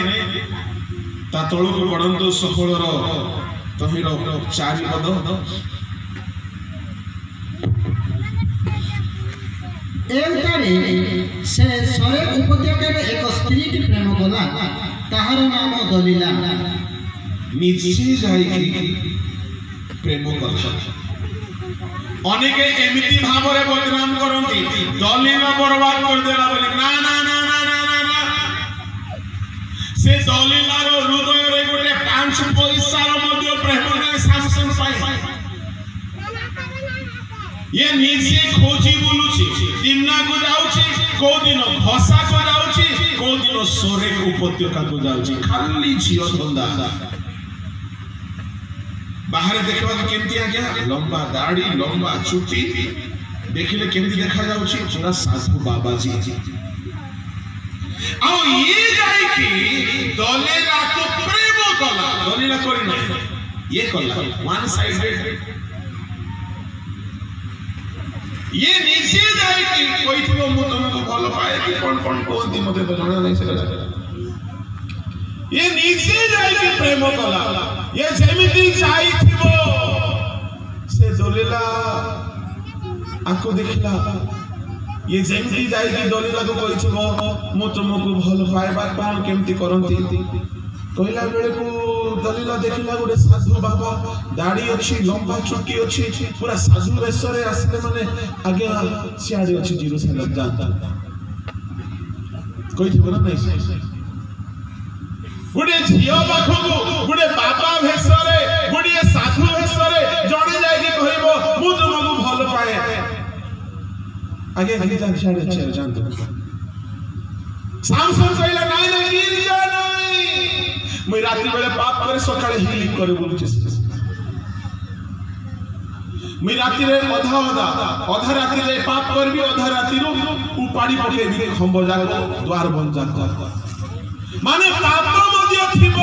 S1: ତା ତଳକୁ ପଢନ୍ତୁ 16ର ତହିଁର 4 ପଦ।
S2: ଏଉଟାରେ ସେ ସରେକ ଉପତ୍ୟକାରେ ଏକ ସ୍ତ୍ରୀକି ପ୍ରେମ କଲା, ତାହାର ନାମ ଦଲିଲା।
S1: ନିଜେ ଯାଇକି ପ୍ରେମ କଲା। ଅନେକ ଏମିତି ଭାବରେ ବଦନାମ କରନ୍ତି, ଦଲିଲ ବରବାଦ କରିଦେଲା ବୋଲି। ନା ନା ନା ନା ନା ନା ନା, ସେ ଦଲିଲାର ହୃଦୟରେ ଗୋଟେ 5 ପଇସାର ମଧ୍ୟ ପ୍ରେମ ନାହିଁ ସାମସନ ପାଇଁ। ଇଏ ନିଜେ ଖୋଜି ବୁଲୁଛି, ଦିନକୁ ଯାଉଛି, କୋଉ ଦିନ ଘସାକୁ ଯାଉଛି, କୋଉ ଦିନ ସରେକ ଉପତ୍ୟକାକୁ ଯାଉଛି, ଖାଲି ଝିଅ ଧନ୍ଦା। ବାହାରେ ଦେଖିବାକୁ କେମିତି ଆଜ୍ଞା, ଲମ୍ବା ଦାଢି, ଲମ୍ବା ଚୁଟି, ଦେଖିଲେ କେମିତି ଦେଖାଯାଉଛି, ପୁରା ସାଧୁ ବାବାଜୀ। ଆଉ ଇଏ ଯାଇକି ଦଲିଲାକୁ ପ୍ରେମ କଲା। ଦଲିଲା କରିନାହିଁ, ଇଏ କଲା ୱାନ୍ ସାଇଡେଡ। ଇଏ ନିଜେ ଯାଇକି କହିଥିବ ମୁଁ ତମକୁ ଭଲ ପାଏ କି କଣ କଣ କୁହନ୍ତି ମତେ ତ ଜଣା ନାହିଁ ସେଟା। ଇଏ ନିଜେ ଯାଇକି ପ୍ରେମ କଲା। ଇଏ ଯେମିତି ଯାଇଥିବ, ସେ ଦଲିଲା ଆକୁ ଦେଖିଲା। ଇଏ ଯେମିତି ଯାଇକି ଦଲିଲାକୁ କହିଥିବ ମୁଁ ତମକୁ ଭଲ ପାଏ ବା କଣ କେମିତି କରନ୍ତି, କହିଲା ବେଳକୁ ଦଲିଲା ଦେଖିଲା ଗୋଟେ ସାଧୁ ବାବା, ଦାଢି ଅଛି, ଲମ୍ବା ଚୁଟି ଅଛି, ପୁରା ସାଧୁ ବେଶରେ ଆସିଲେ ମାନେ ଆଜ୍ଞା ସିଆଡେ ଅଛି ଜେରୁସାଲେମ ଯାଆନ୍ତା କହିଥିବ ନା ନାଇଁ। ଗୋଟେ ଝିଅ ପାଖକୁ ଗୋଟେ ବାବା ଭେଷରେ, ଗୋଟେ ସାଧୁ ଭେଷରେ ଜଣେ ଯାଇକି କହିବ ମୁଁ ତୁମକୁ ଭଲ ପାଏ, ଆଜ୍ଞା ସିଆଡେ ଅଛି ଯାଆନ୍ତୁ। ସାମସନ କହିଲା ନାଇଁ ନାଇଁ ଗିର୍ଜା ନାଇଁ, ମୁଁ ରାତି ବେଳେ ପାପ করে সকালে হিলিং করে বলছি। মুই রাতিরে অধা রাতিরে পাপ করবি, অধা রাতিরু উপাড়ি পকেইবি খম্ব যাক দ্বার বন্ধ যাক। মানে পাপ মধ্যে থিব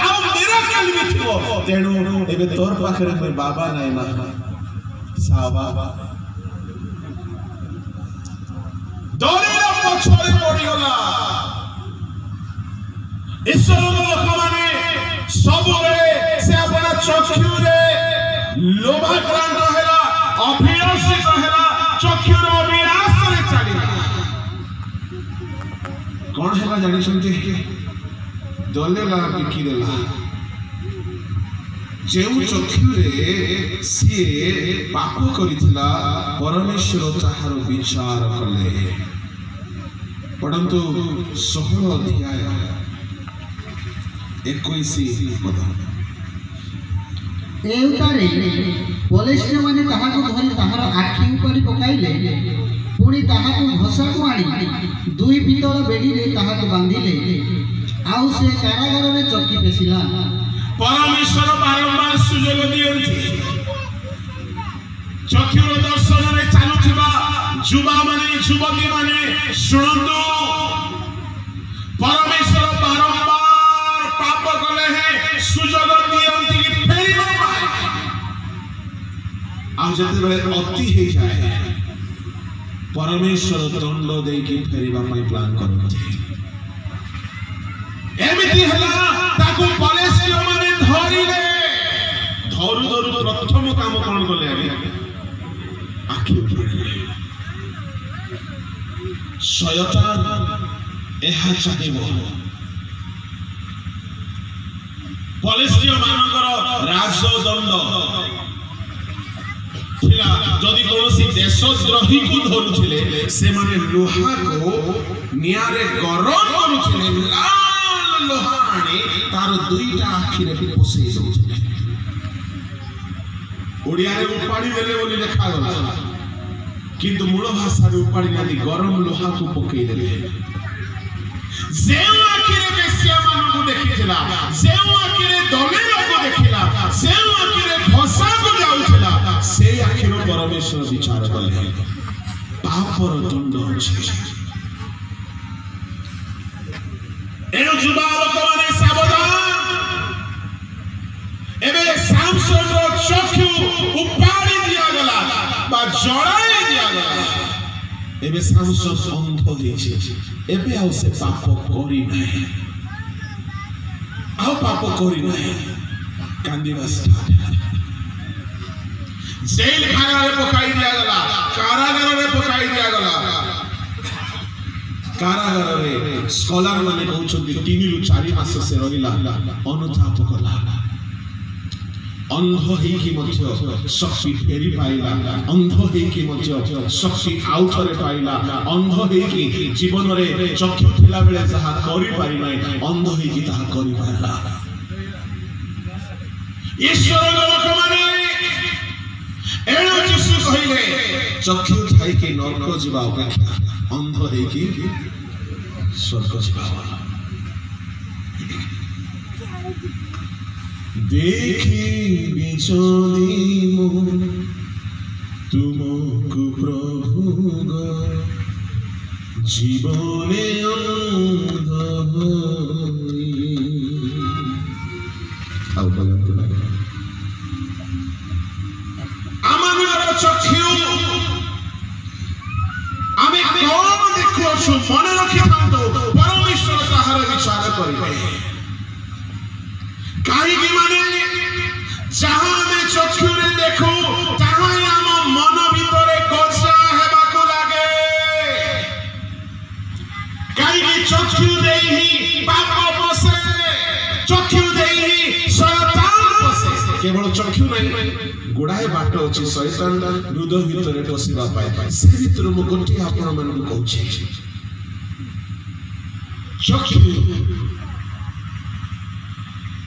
S1: আর মিরাকেল বি থিব। তেণু এবে তোর পাখরে মুই বাবা নাই মা সাবা দলিলা পছরে পড়িগলা। ଈଶ୍ୱର ଲୋକମାନେ ସବୁବେଳେ ସେ ଆପଣ ଚକ୍ଷୁରେ ଲୋଭାକ୍ରାନ୍ତ ହେଲା, ଅଭିଳାଷିତ ହେଲା, ଚକ୍ଷୁର ଅଭିଳାଷରେ ଚାଲିଲା। କଣ ହେଲା ଜାଣିଛନ୍ତି? ଦଲେଲା ବିକିଦେଲା। ଯେଉଁ ଚକ୍ଷୁରେ ସିଏ ପାପ କରିଥିଲା ପରମେଶ୍ୱର ତାହାର ବିଚାର କଲେ। ପଢ଼ନ୍ତୁ 16 ଅଧ୍ୟାୟ 21 ପଦ।
S2: ଏଉଟାରେ ପଲିସ୍ତ୍ରୀମାନେ ତାହାକୁ ଧରି ତାହାର ଆଖି ଉପରେ ପକାଇଲେ, ପୁଣି ତାହାକୁ ଘଷାକୁ ଆଣି 2 ପିତ୍ତଳ ବେଡ଼ିରେ ତାହାକୁ ବାନ୍ଧିଲେ, ଆଉ ସେ କାରାଗାରରେ ଚକି ପେଶିଲା।
S1: ପରମେଶ୍ୱର ବାରମ୍ବାର ସୁଯୋଗ ଦିଅନ୍ତି। ଚକ୍ଷୁର ଦର୍ଶନରେ ଚାଲୁଥିବା ଯୁବାମାନେ ଯୁବତୀମାନେ ଶୁଣନ୍ତୁ, ପରମେଶ୍ୱର ବାରମ୍ବାର ପାପ କଲେ ସୁଯୋଗ ଦିଅନ୍ତି ଫେରିବା ପାଇଁ। ଆଉ ଯେତେବେଳେ ଅତି ହେଇଯାଏ ପରମେଶ୍ୱର ଦଣ୍ଡ ଦେଇକି ଫେରିବା ପାଇଁ ପ୍ଲାନ୍ କରନ୍ତି। ଏମିତି ହେଲା, ତାକୁ ପଲିସ୍ତ୍ରୀମାନେ ଧରିଲେ। ଧରୁ ଧରୁ ପ୍ରଥମ କାମ କଣ କଲେ? ଆଖି ଉଠାଇଲେ। ଶୟତାନ ଏହା ଚାହିଁବ ପଲିସ୍ତ୍ରୀମାନଙ୍କର ରାଜଦଣ୍ଡ ଥିଲା। ଯଦି କୌଣସି ଦେଶଦ୍ରୋହୀକୁ ଧରୁଥିଲେ ସେମାନେ ଲୁହାକୁ ନିଆଁରେ ଗରମ କରୁଥିଲେ, ଲାଲ ଲୁହା ଆଣି ତାର 2ଟା ଆଖିରେ ପଶେଇ ଦଉଥିଲେ। ଓଡ଼ିଆରେ ଉପାଡ଼ି ଦେଲେ ବୋଲି ଲେଖାଗଲା, କିନ୍ତୁ ମୂଳ ଭାଷାରେ ଉପାଡ଼ି ନାହାନ୍ତି, ଗରମ ଲୁହାକୁ ପକେଇ ଦେଲେ। ଯେଉଁ ଆଖିରେ ବେଶ୍ୟାମାନଙ୍କୁ ଦେଖିଥିଲା, ଯେଉଁ ଆଖିରେ ଦଲିଲକୁ ଦେଖିଲା, ଯେଉଁ ଆଖିରେ ଘଷାକୁ ଯାଉଥିଲା, ସେଇ ଆଖିର ପରମେଶ୍ୱର ବିଚାର କଲେ। ପାପର ଦଣ୍ଡ ଅଛି। ଏଣୁ ଯୁବା ଲୋକମାନେ ସାବଧାନ। ଏବେ ସାମସନର ଚକ୍ଷୁ ଉପାଡ଼ି ଦିଆଗଲା ବା ଜଳାଇ ଦିଆଗଲା। ଏବେ ସାମସନ ଅନ୍ଧ ହେଇଛି। ଏବେ ଆଉ ସେ ପାପ କରି ନାହିଁ, ଆଉ ପାପ କରି ନାହିଁ। କାନ୍ଦିବା ଷ୍ଟାର୍ଟ ହେଲା। ଜେଲ ଖାନାରେ ପକାଇ ଦିଆଗଲା, କାରାଗାରରେ ପକାଇ ଦିଆଗଲା। କାରାଗାରରେ ସ୍କଲାର ମାନେ କହୁଛନ୍ତି 3 ରୁ 4 ମାସ ସେ ରହିଲା, ଅନୁତାପ କଲା। ଅନ୍ଧ ହେଇକି ମଧ୍ୟ ଶକ୍ତି ଫେରି ପାଇଲା, ଅନ୍ଧ ହେଇକି ମଧ୍ୟ ଶକ୍ତି ଆଉ ଥରେ ପାଇଲା, ଅନ୍ଧ ହେଇକି ଜୀବନରେ ଚକ୍ଷୁ ଥିଲା ବେଳେ ଯାହା କରିପାରିନାହିଁ, ଅନ୍ଧ ହେଇକି ତାହା କରିପାରିଲା। ଈଶ୍ୱରଙ୍କ ଲୋକମାନେ ଏଣୁ ଯୀଶୁ କହିଲେ, ଚକ୍ଷୁ ଥାଇକି ନର୍କ ଯିବା ଅପେକ୍ଷା ଅନ୍ଧ ହେଇକି ସ୍ୱର୍ଗ ଯିବା ଭଲ। ଦେଖିବି ଯଦି ମୁଁ ତୁମକୁ ପ୍ରଭୁ জীবনে অন্ধ হই। ଆଉ ବୋଲନ୍ତୁ ନାହିଁ। ଆମମାନଙ୍କର ଚକ୍ଷୁ ଆମେ କଣ ଦେଖୁଅଛୁ ମନେ ରଖିଥାନ୍ତୁ, ପରମେଶ୍ୱର ତାହାର ବିଚାର କରିବେ। କାହିଁକି ମାନେ ଯାହା ଆମେ ଚକ୍ଷୁରେ ଦେଖୁ ତାହା ଆମ ମନ ଭିତରେ ଗଜା ହେବାକୁ ଲାଗେ। କାହିଁକି ଚକ୍ଷୁ ଦେଇ ହିଁ ପାପ ପଶେ, ଚକ୍ଷୁ ଦେଇ ହିଁ ଶୟତାନ ପଶେ। କେବଳ ଚକ୍ଷୁ ନାହିଁ, ଗୁଡ଼ାଏ ବାଟ ଅଛି ଶୟତାନ ହୃଦୟ ଭିତରେ ପଶିବା ପାଇଁ। ସେ ଭିତରୁ ମୁଁ ଗୋଟିଏ ଆପଣମାନଙ୍କୁ କହୁଛି, ଚକ୍ଷୁ।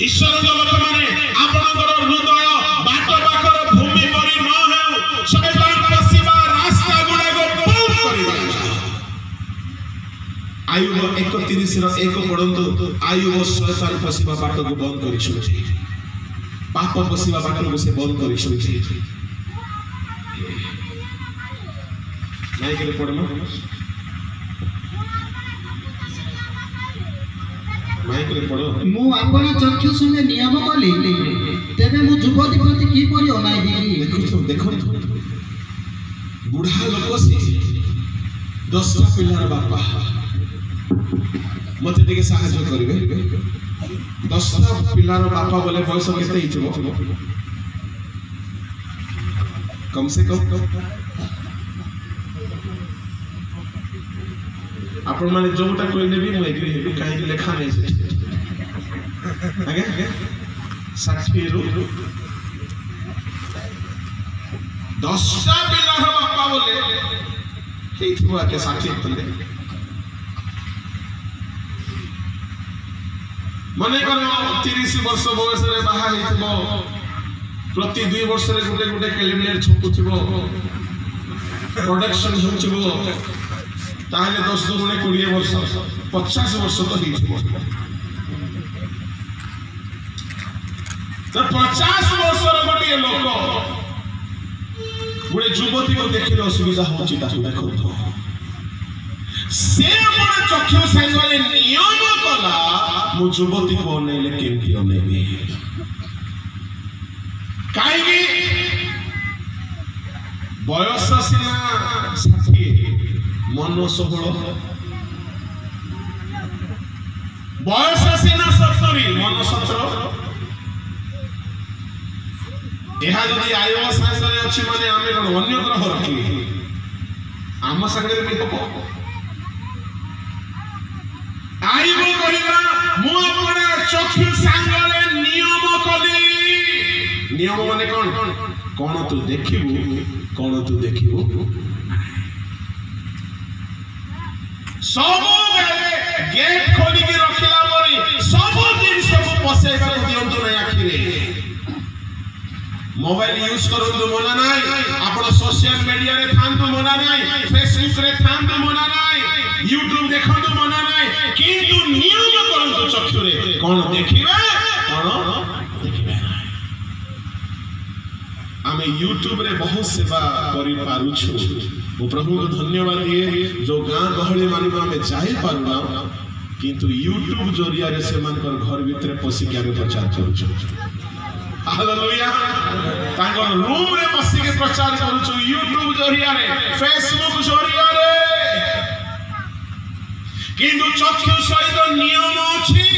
S1: ଈଶ୍ୱରଙ୍କ ଲୋକମାନେ ଆପଣଙ୍କର ହୃଦୟ ବାଟ ପାଖର ଭୂମି ପରି ନ ହେଉ, ଶୟତାନ ପଶିବା ରାସ୍ତା ଗୁଡ଼ାକ ବନ୍ଦ କରିଦେଇଛ। ଆୟୁବ 31:1 ପଢ଼ନ୍ତୁ। ଆୟୁବ ଶୟତାନ ପଶିବା ବାଟକୁ ବନ୍ଦ କରିଛନ୍ତି, ପାପ ପଶିବା ବାଟକୁ ସେ ବନ୍ଦ କରିଛନ୍ତି। ମାଇକରେ ପଢ଼ମ, ମାଇକରେ ପଢ଼।
S2: ମୁଁ ଆପଣ ଚକ୍ଷୁ ଶୁଣି ନିୟମ କଲି, ତେବେ ମୁଁ ଯୁବତୀ ପ୍ରତି କିପରି ଅନାଇବି?
S1: ଦେଖନ୍ତୁ ଦେଖନ୍ତୁ, ବୁଢ଼ା ଲୋକ ସେ, 10ଟା ପିଲାର ବାପା, मते टिके साहाय्य करिवे 10टा पिलार बापा बोले बयस केते हिथिबो कम से कम आपण माने जोटा कहले भी मु एग्री हेबी काहे कि लेखा नै से आगे 60 रु 10टा पिलार बापा बोले हिथिबो आके 60 तले मने करो 30 वर्ष बयस रे बाहा हिथिबो प्रति 2 वर्ष रे गुटे गुटे कैलेंडर छपुथिबो प्रोडक्शन होथिबो ताहले 10 गुणे 20 वर्ष 50 वर्ष तो हिथिबो तो 50 वर्ष रे गोटे लोक गुटे युवती को देखिले असुविधा होची ताकू देखो से मन चक्षु संगले नियम कला मु युवती को नेले केमती अनेबी काई बयस सिना 60 मन 16 बयस सिना 70 मन 17 एहा जदि आयो सासरे अछि माने आमे कोन अन्य ग्रह रखी आम संगे भी हबो आइबो कहिबा मु अपना चक्षु संगले नियम कली नियम माने कौन तू देखिबू सब गेट खोली के रखिला परी सब दिन सब पसेबा दियंतु नै आखिरे मोबाइल यूज करंतु मना नाइ आपण सोशल मीडिया रे थांतु मना नाइ फेसबुक रे थांतु मना नाइ यूट्यूब देखंतु मना नाइ किंतु नियम करंतु चक्षु रे कोन देखिबे आमे यूट्यूब रे बहुत सेवा करि पारु छु वो प्रभु को धन्यवाद दिए जो गां गहळे मानि आमे जाई पारुना किंतु यूट्यूब जरिया रे से मानकर घर भीतर पसी के आमे प्रचार करू छु हालेलुया तांगर रूम रे पसी के प्रचार करू छु यूट्यूब जरिया रे फेसबुक जरिया रे किंतु चक्षु सहित नियम अछि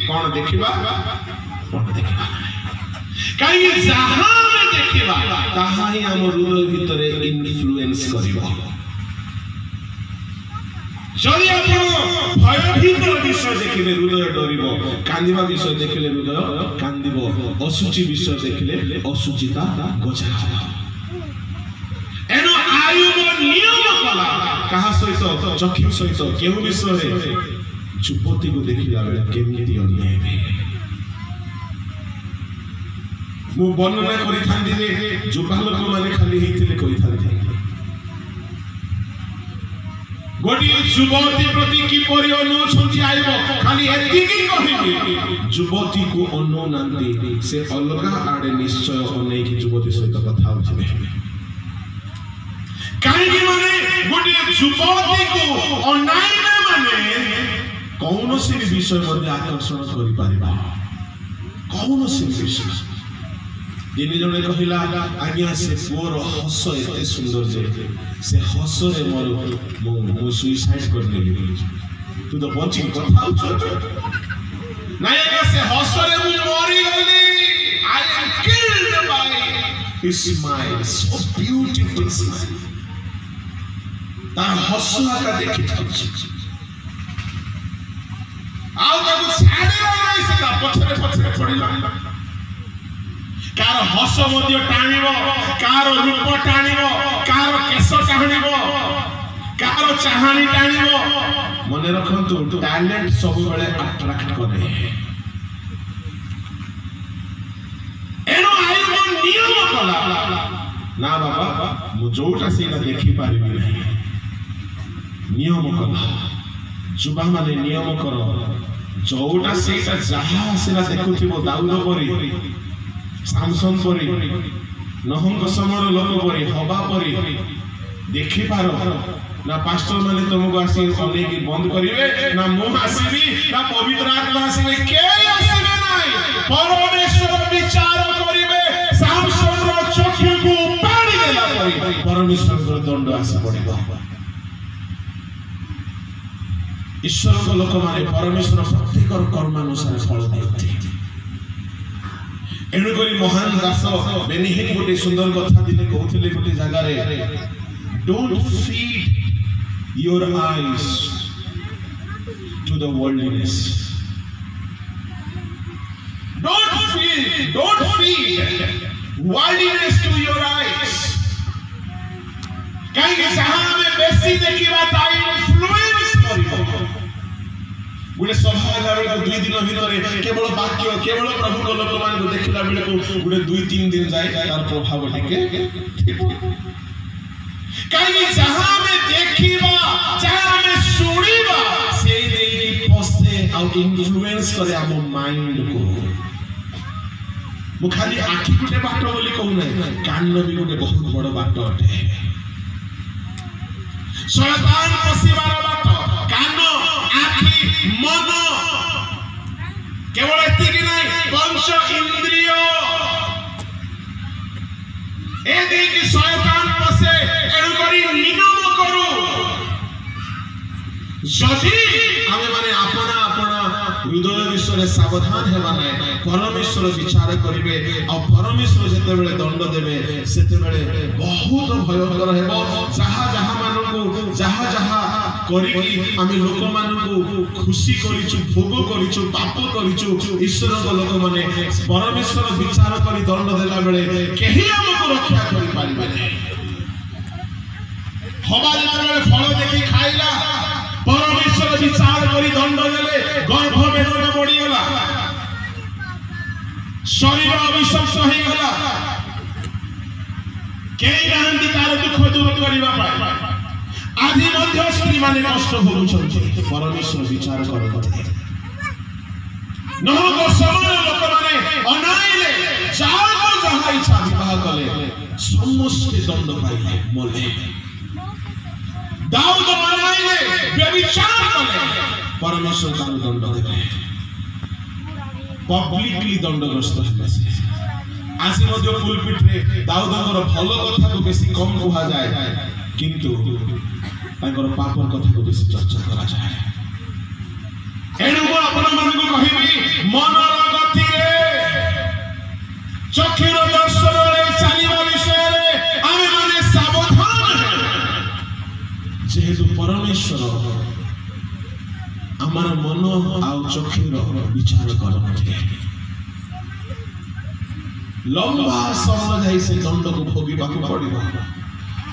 S1: कोन देखिबा कहीं जहां में देखिबा ताहा ही हम हृदय भितरे इन्फ्लुएंस करिबा जदि आपण भयभीत विषय देखिले हृदय डरिबो कांदिबा विषय देखिले हृदय कांदिबो असुचि विषय देखिले असुचिता गोचर हबो एनो आयुब नियम कला कहा सहित चक्षु सहित केहु विषय युवती को देखिला बेले केमिति अन्याय मु वर्णना करि थांदी जे जुबा लोक माने खाली हेतिले कहि थांदी गोटी युवती प्रति की परि अनु छंती आइबो खाली एति की कहिबी युवती को अनु नांदी से अलगा आडे निश्चय अनै की युवती सहित कथा होथिबे काहे की माने गोटी युवती को अनाइना माने कौनसी विषय मध्ये आकर्षण करि पारिबा कौनसी विषय जिनी जने कहिला आज्ञा से पोर हस एते सुंदर जे से हस रे मोर मो सुसाइड कर देली तू तो बंची कथा नायक से हस रे मु मरी गली I am killed by his smile so beautiful smile ता हसुआ का देखि आउ ताको छाडी नै से ता पछरे पछरे पड़िला कार हस मध्य टाणिबो कार रूप टाणिबो कार केस टाणिबो कार चाहानी टाणिबो मने रखंतु टैलेंट सब बेले अट्रैक्ट करे एनो आइबो नियम कला ना बाबा मु जोटा सेना देखि पारिबि नाही नियम कला जुबा माने नियम करो जोटा सेटा जहा सेना देखुथिबो दाऊद परी सामसन परी नहंग समर लोक परी हवा परी देखि पारो ना पास्टर माने तुमको आसी अनेक बंद करिवे ना मु आसीबी ना पवित्र आत्मा आसीबे के आसीबे नाही परमेश्वर विचार करिवे सामसन रो चक्षु को पानी देला परी परमेश्वर रो दंड आसी पड़िबो ईश्वर लोक माने परमेश्वर प्रत्येक कर्मानुसार फल दियंती एणुक महान दास बेनिहिन गोटे सुंदर कथा दिने कहते गोटे जगार don't feed your eyes to the worldliness don't feed worldliness to your eyes कहीं जहां में बेसी देखिबा ताई इन्फ्लुएंस करिबो गुडे सभा बेले दुई दिन भितर केवल वाक्य केवल प्रभु को लोक मान को देखिला बेले को गुडे 2-3 दिन जाय तार प्रभाव टिके कहीं जहां में देखिबा जहां में सुनिबा से देई पसे आउ इन्फ्लुएंस करे हम माइंड को मु खाली आखि गुटे बाट बोली कहू नै कान भी गुटे बहुत बड़ बाट अटे शैतान पसिबार बाट कान आखि मन केवल एतिक नै पंच इंद्रिय ए देखि शैतान पसे एनु करी निगम करू जदि आमे माने अपना अपना हृदय विषय सावधान हेबा नै परमेश्वर विचार करिवे आ परमेश्वर जते बेले दंड देबे सेते बेले बहुत भयंकर हेबो जहा जहा मानको जहा जहा करिकी आमे लोक मानको खुशी करिछु भोग करिछु पाप करिछु ईश्वर को लोक माने परमेश्वर विचार करी दंड देला बेले केही हमको रक्षा करि पारिबे नै हवा जेते फल देखि खाइला परमेश्वर विचार करी दंड देले गर्भ वेदना बढ़ी गला शरीर अविश्वास हो गला केही नाहंती तार दुख दूर करिबा पाए आदि मध्य स्त्री माने कष्ट भोगुछन्ति परमेश्वर विचार करते नहको समय लोक माने अनाइले जाको जहा इच्छा विवाह कले समस्त दंड पाइले मले दाऊद अनाइले व्यभिचार कले परमेश्वर तार दंड देबे पब्लिकली दंडग्रस्त हेबे आज मध्य पुलपिट रे दाऊदर भल कथा को बेसी कम कहा जाए किंतु तांकर पापर कथा को बेसी चर्चा करा जाए एनु को अपन मन को कहिबी मन गति रे चक्षुर दर्शन रे चालीबा विषय रे आमे माने सावधान हे जेहेतु परमेश्वर आमार मन आउ चक्षुर विचार करते लंबा समय जाई से दंड को भोगिबा को पड़िबो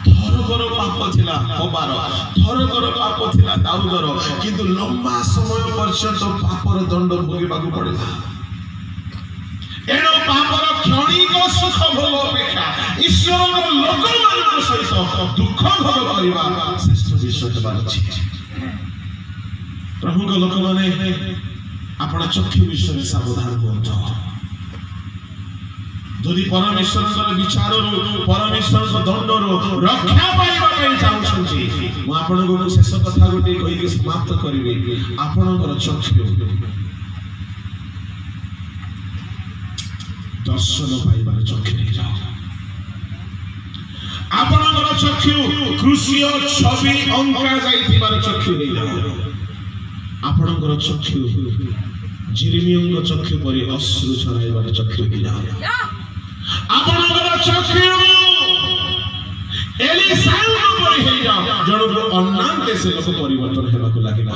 S1: थरकर पाप थिला हबार थरकर पाप थिला दाऊदर किंतु लंबा समय पर्यंत पापर दंड भोगिबा को पड़िला एनो पापर क्षणिक सुख भोग अपेक्षा ईश्वर को लोक मान सहित दुख भोग करिबा श्रेष्ठ विषय हेबार अछि प्रभु को लोक माने अपना चक्षु विषय सावधान होतो जदि परमेश्वर विचार परमेश्वर दंड रक्षा पाइबा चाहूछन्ति मु आपण को शेष कथा गोटे कहि समाप्त करिवे आपणकर चक्षु दर्शन पाइबार चक्षु नहीं जाओ आपणकर चक्षु कृष्य छवि अंका जाइतिबार चक्षु नहीं जाओ आपणकर चक्षु जिरमियंग चक्षु परि अश्रु झराइबार चक्षु नहीं जाओ आपणकर चक्षु एलिसाउ परि हे जाओ जणो अन्नान्ते से लोक परिवर्तन हेबा को लागिला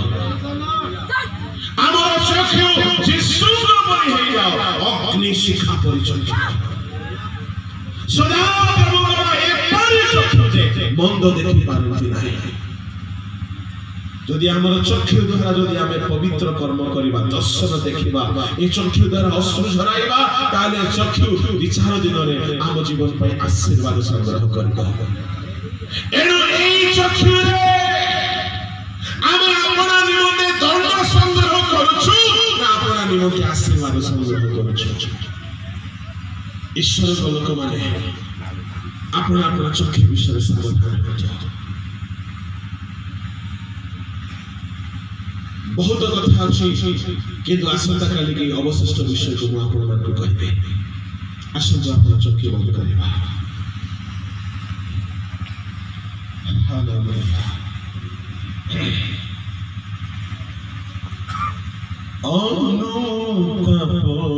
S1: आमर चक्षु जिसु परि हे जाओ अग्नि शिखा परि चक्षु सदा प्रभुकर एपरि चक्षु जे मंद देखि पारंती नाही जदि आमर चक्षु द्वारा जदि आमे पवित्र कर्म करिबा दर्शन देखिबा ए चक्षु द्वारा अश्रु झराइबा ताले चक्षु विचार दिन रे आम जीवन पय आशीर्वाद संग्रह करबा एनो एई चक्षु रे आमे अपना निमंते दंड संग्रह करूछु ना अपना निमंते आशीर्वाद संग्रह करूछु ईश्वर को लोक माने अपना अपना चक्षु विषय सावधान हो जाओ बहुत कथा अच्छी किंतु आसंता काली के अवशिष्ट विषय को मु आपण मान को कहबे आसंता आपण चक्षु बंद करबा हालेलुया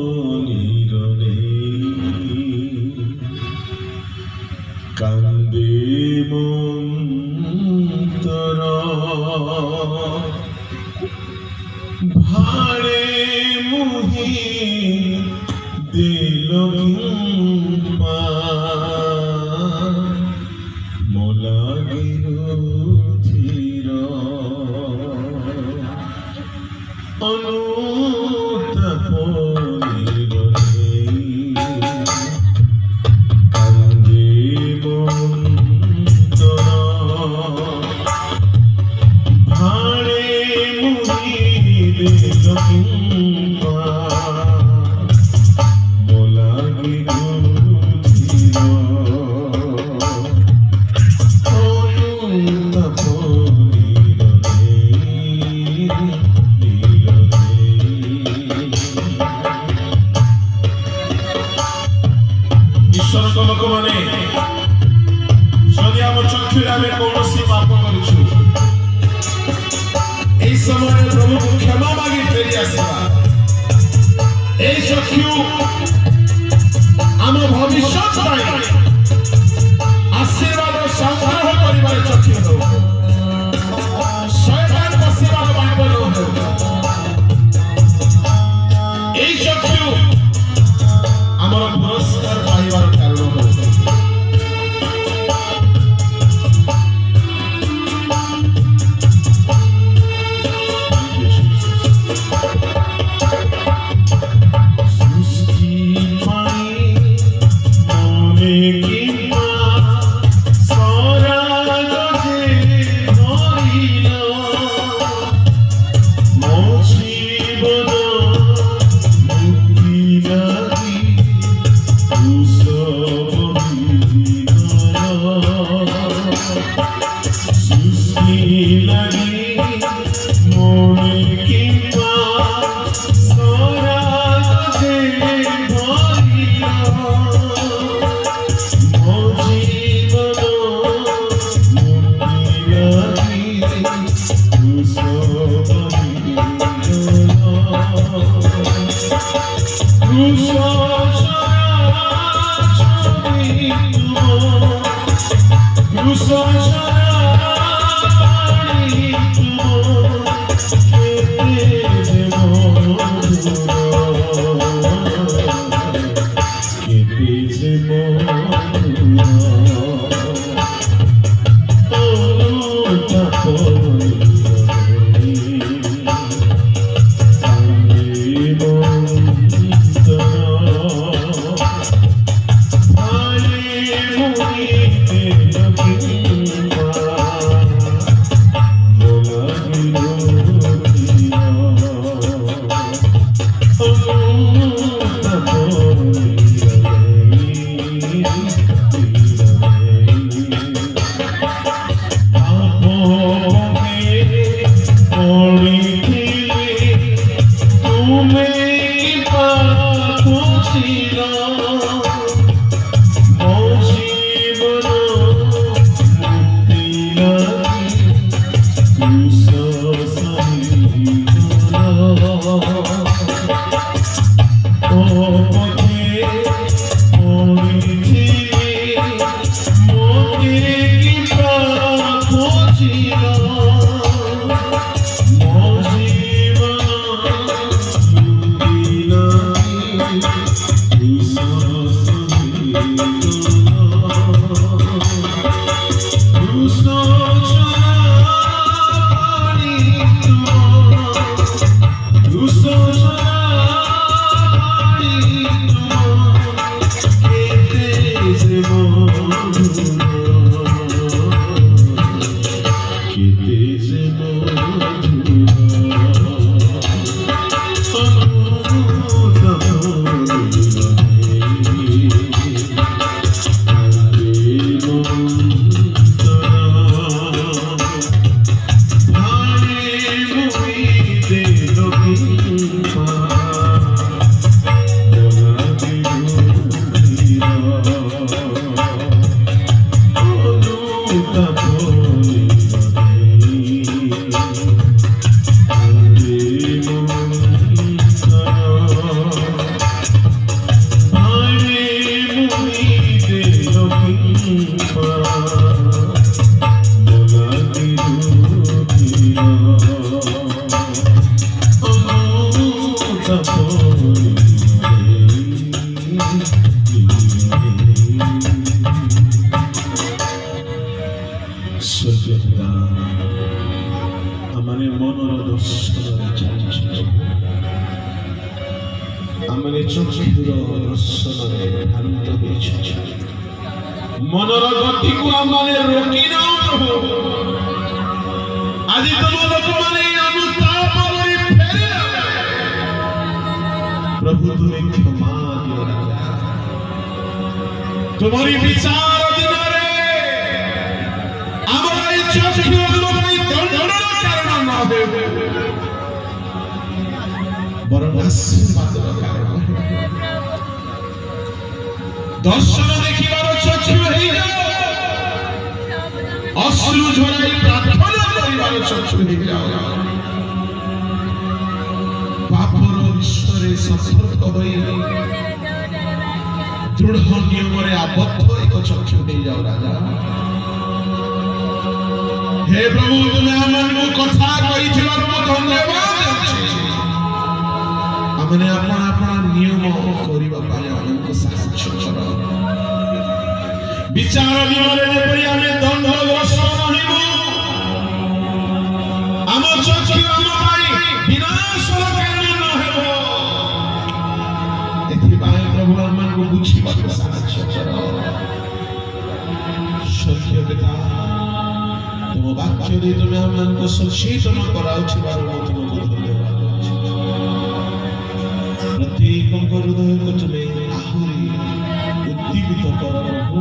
S1: অনুতাপনিরণে কান্দে মন্তর ভাড়ে মুহি দিল মোলাগির অনুতাপনিরণে কান্দে মন্তর ভাড়ে মুহি দিল ଈଶ୍ୱରଙ୍କ ଲୋକମାନେ ଯଦି ଆମ ଚକ୍ଷୁରେ ଆମେ କୌଣସି ପାପ କରିଛୁ এই ସମୟରେ ପ୍ରଭୁଙ୍କୁ କ୍ଷମା ମାଗି ଫେରି ଆସିବା এই ଚକ୍ଷୁ ଆମ ଭବିଷ୍ୟତ ପାଇଁ ଆଶୀର୍ବାଦ ସଂଗ୍ରହ କରିବାର ଚକ୍ଷୁ ହେଉ ଶୟତାନ ବସିବାର ବାଟ ନ ହେଉ এই ଚକ୍ଷୁ ଆମର ପୁରସ୍କାର ପାଇବାର କାରଣ ହେଉ ସ୍ୱର୍ଗୀୟ ଆମମାନେ ମନର ଦର୍ଶନରେ ଚାଲିଛୁ, ଆମମାନେ ଚକ୍ଷୁର ଦର୍ଶନରେ ଭ୍ରାନ୍ତ ହୋଇଛୁ, ମନର ଗତିକୁ ଆମମାନେ ରୋକି ନାଉ ପ୍ରଭୁ। ଆଜି ତମ ଲୋକମାନେ ଅନୁତାପ କରି ଫେରିଲେ, ପ୍ରଭୁ ତୁମେ କ୍ଷମା ଦିଅ ରାଜା। ତୁମରି ବିଚାର ଦିନରେ ଆମର এই চক্ষু ଆମ ପାଇଁ ଦଣ୍ଡର କାରଣ ନ ହେଉ, ବରଂ ଆଶୀର୍ବାଦର କାରଣ ହେଉ। ଦର୍ଶନ ଦେଖିବାର ଚକ୍ଷୁ ହେଇଯାଉ, ଅଶ୍ରୁ ଝରାଇ ପ୍ରାର୍ଥନା କରିବାର ଚକ୍ଷୁ ହେଇଯାଉ। ପାପର ବିଷୟରେ ସତର୍କ ହୋଇ ଦୃଢ଼ ନିୟମରେ ଆବଦ୍ଧ ଏକ ଚକ୍ଷୁ ହେଇଯାଉ ରାଜା। हे प्रभु तुम आमको कथा कहिथिबार मो धन्यवाद देउछि। आमने अपना अपना नियम करिबा पाले हमको साहाय्य कर। विचार दिनरे जेपरि आमे दंडग्रस्त नहिबो, आम चक्षु आम पाई विनाशर कारण न हेबो। एथि पाए प्रभु हमको बुझिबा साहाय्य कर। स्वर्गीय पिता तुम वाक्य दे तुम्हें हमको सचेतन कराउछिबार मो तुमको धन्यवाद देउछि। प्रत्येक हृदय को तुम्हें आहुरी उद्दीपित कर प्रभु।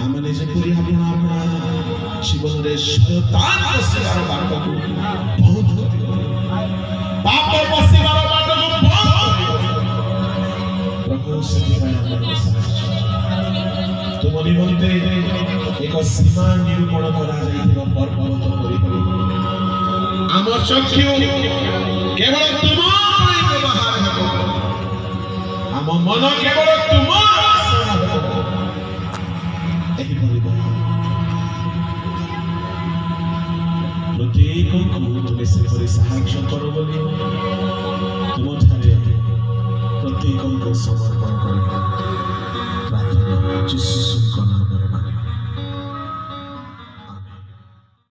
S1: आमने जेपरि अपना अपना जीवन रे शैतान पसिबार बाट को बंद करियो, पाप पसिबार बाट को बंद करियो प्रभु। सेति पाए हमको साहाय्य तुम निमंते एक सीमा निरूपण करा जाइथिबा पर्वत परिपरि आम चक्षु केवल तुम ପାଇଁ ବ୍ୟବହାର ହେବ, ଆମ ମନ କେବଳ ତୁମ ଆଶା ହେବ। ଏହିପରି ପ୍ରତ୍ୟେକଙ୍କୁ ତୁମେ ସେପରି ସାହାଯ୍ୟ କର ବୋଲି ତୁମଠାରେ ପ୍ରତ୍ୟେକଙ୍କୁ ସମର୍ପଣ କରିବା ପ୍ରାର୍ଥନା। ଯୀଶୁ